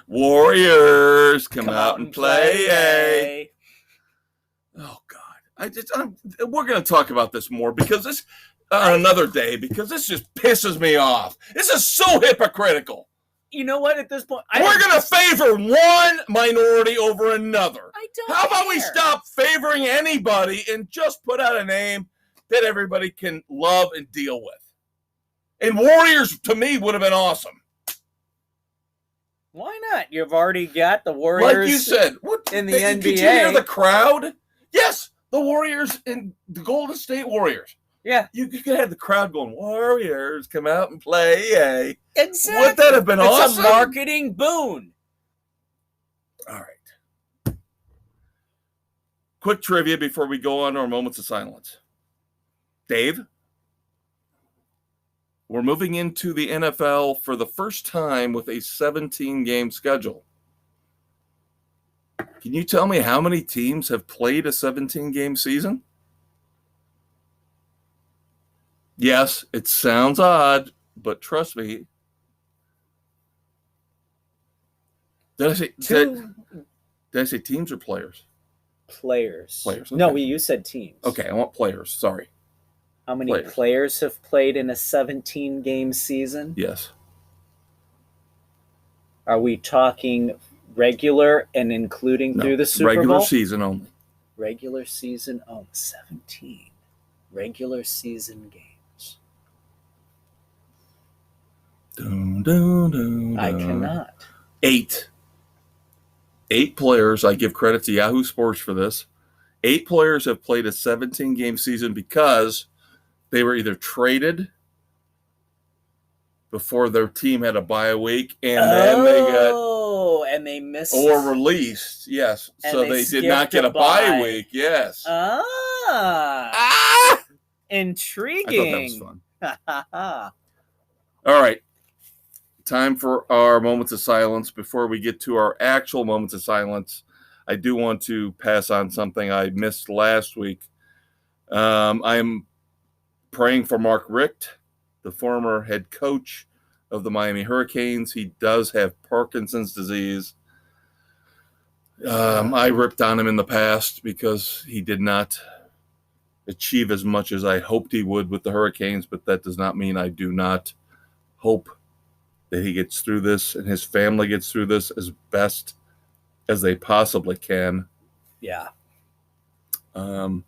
Warriors, come out and play. Oh, God. We're going to talk about this more because this... another day, because this just pisses me off. This is so hypocritical. You know what? At this point, we're going to favor one minority over another. How about we care. stop favoring anybody and just put out a name that everybody can love and deal with? And Warriors, to me, would have been awesome. Why not? You've already got the Warriors. Like you said, in the NBA. Did you hear the crowd? Yes, the Warriors and the Golden State Warriors. Yeah. You could have the crowd going, Warriors, come out and play. Exactly. Would that have been awesome? It's a marketing boon. All right. Quick trivia before we go on to our moments of silence. Dave, we're moving into the NFL for the first time with a 17-game schedule. Can you tell me how many teams have played a 17-game season? Yes, it sounds odd, but trust me. Did I say teams or players? Players. Players. Okay. No, you said teams. Okay, I want players. Sorry. How many players have played in a 17-game season? Yes. Are we talking regular and including through the Super Bowl? Regular season only. Regular season only. 17. Regular season games. I cannot. 8 players. I give credit to Yahoo Sports for this. 8 players have played a 17-game season because they were either traded before their team had a bye week, and then they missed, or released. Yes, so they did not get a bye week. Yes. Intriguing. I thought that was fun. All right. Time for our moments of silence. Before we get to our actual moments of silence, I do want to pass on something I missed last week. I'm praying for Mark Richt, the former head coach of the Miami Hurricanes. He does have Parkinson's disease. I ripped on him in the past because he did not achieve as much as I hoped he would with the Hurricanes, but that does not mean I do not hope that he gets through this and his family gets through this as best as they possibly can. Yeah. Now,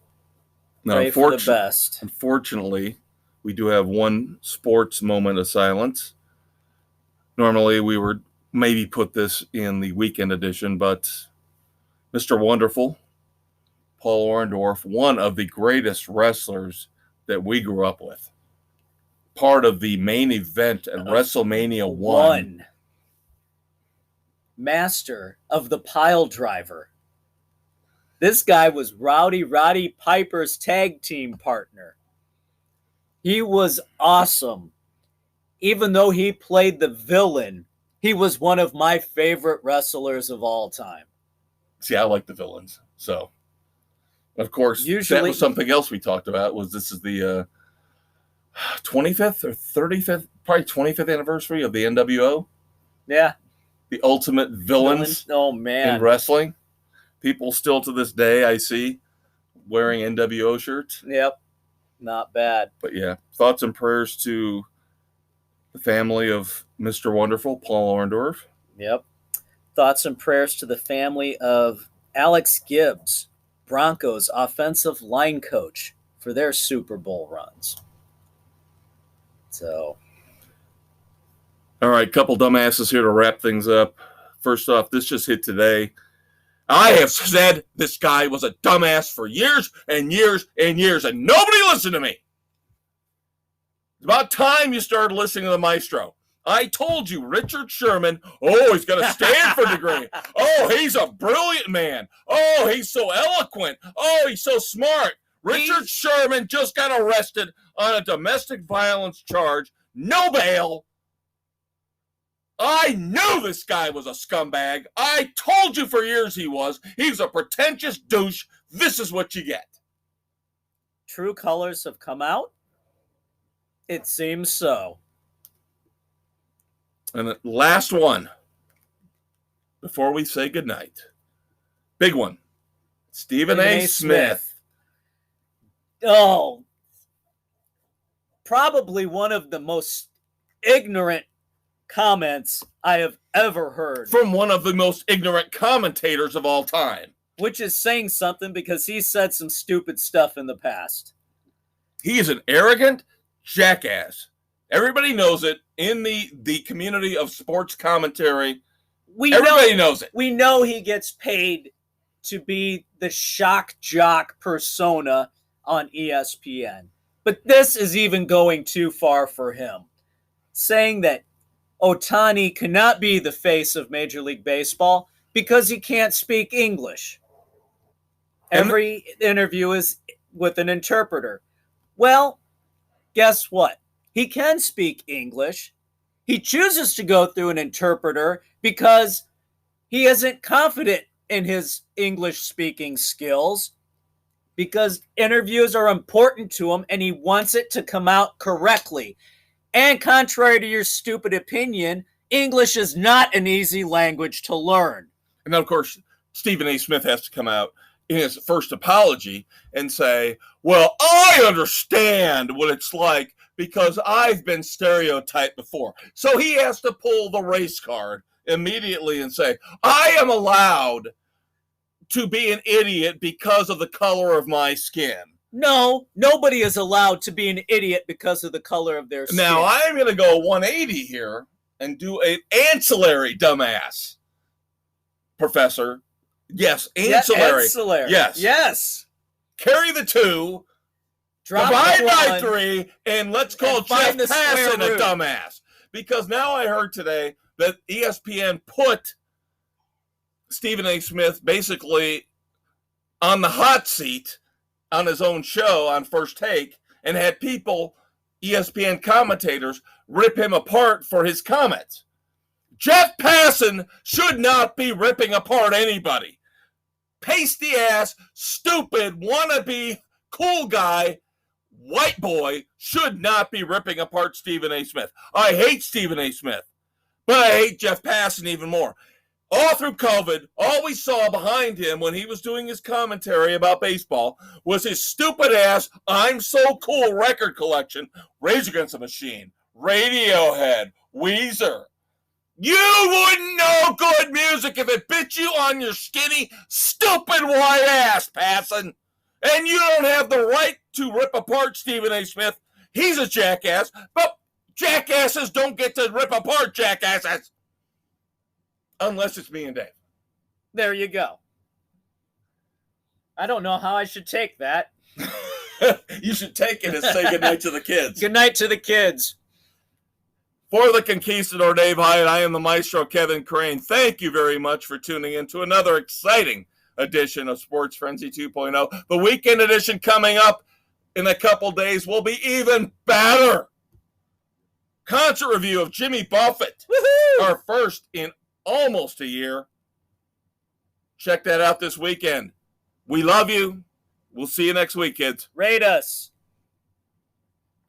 pray for the best. Unfortunately, we do have one sports moment of silence. Normally, we would maybe put this in the weekend edition, but Mr. Wonderful, Paul Orndorff, one of the greatest wrestlers that we grew up with, part of the main event at WrestleMania 1. Master of the pile driver. This guy was Roddy Piper's tag team partner. He was awesome. Even though he played the villain, he was one of my favorite wrestlers of all time. See, I like the villains. So, of course, that was something else we talked about. This is the 25th or 35th, probably 25th anniversary of the NWO. Yeah. The ultimate villains in wrestling. People still to this day, I see, wearing NWO shirts. Yep. Not bad. But yeah, thoughts and prayers to the family of Mr. Wonderful, Paul Orndorff. Yep. Thoughts and prayers to the family of Alex Gibbs, Broncos offensive line coach, for their Super Bowl runs. So, all right, couple dumbasses here to wrap things up. First off, this just hit today. I have said this guy was a dumbass for years and years and years, and nobody listened to me. It's about time you started listening to the maestro. I told you, Richard Sherman, he's got a Stanford degree. He's a brilliant man. He's so eloquent. He's so smart. Richard Sherman just got arrested on a domestic violence charge. No bail. I knew this guy was a scumbag. I told you for years he was. He's a pretentious douche. This is what you get. True colors have come out? It seems so. And the last one, before we say goodnight. Big one. Stephen A. Smith. Probably one of the most ignorant comments I have ever heard. From one of the most ignorant commentators of all time. Which is saying something because he said some stupid stuff in the past. He is an arrogant jackass. Everybody knows it in the community of sports commentary. Everybody knows it. We know he gets paid to be the shock jock persona on ESPN. But this is even going too far for him. Saying that Ohtani cannot be the face of Major League Baseball because he can't speak English. Every interview is with an interpreter. Well, guess what? He can speak English. He chooses to go through an interpreter because he isn't confident in his English speaking skills, because interviews are important to him and he wants it to come out correctly. And contrary to your stupid opinion, English is not an easy language to learn. And then, of course, Stephen A. Smith has to come out in his first apology and say, well, I understand what it's like because I've been stereotyped before. So he has to pull the race card immediately and say, I am allowed to be an idiot because of the color of my skin. No, nobody is allowed to be an idiot because of the color of their skin. Now, I'm going to go 180 here and do an ancillary dumbass, Professor. Yes, ancillary. Yes. Carry the two, divide by 3, and let's call Jeff Passan a dumbass. Because now I heard today that ESPN put Stephen A. Smith basically on the hot seat on his own show on First Take and had people, ESPN commentators, rip him apart for his comments. Jeff Passan should not be ripping apart anybody. Pasty ass, stupid, wannabe, cool guy, white boy should not be ripping apart Stephen A. Smith. I hate Stephen A. Smith, but I hate Jeff Passan even more. All through COVID, all we saw behind him when he was doing his commentary about baseball was his stupid ass, I'm so cool record collection, Rage Against the Machine, Radiohead, Weezer. You wouldn't know good music if it bit you on your skinny, stupid white ass, Passan. And you don't have the right to rip apart Stephen A. Smith. He's a jackass, but jackasses don't get to rip apart jackasses. Unless it's me and Dave. There you go. I don't know how I should take that. You should take it and say goodnight to the kids. Good night to the kids. For the Conquistador Dave Hyatt, I am the maestro Kevin Crane. Thank you very much for tuning in to another exciting edition of Sports Frenzy 2.0. The weekend edition coming up in a couple days will be even better. Concert review of Jimmy Buffett. Woohoo! Our first in almost a year. Check that out this weekend. We love you. We'll see you next week, kids. Rate us.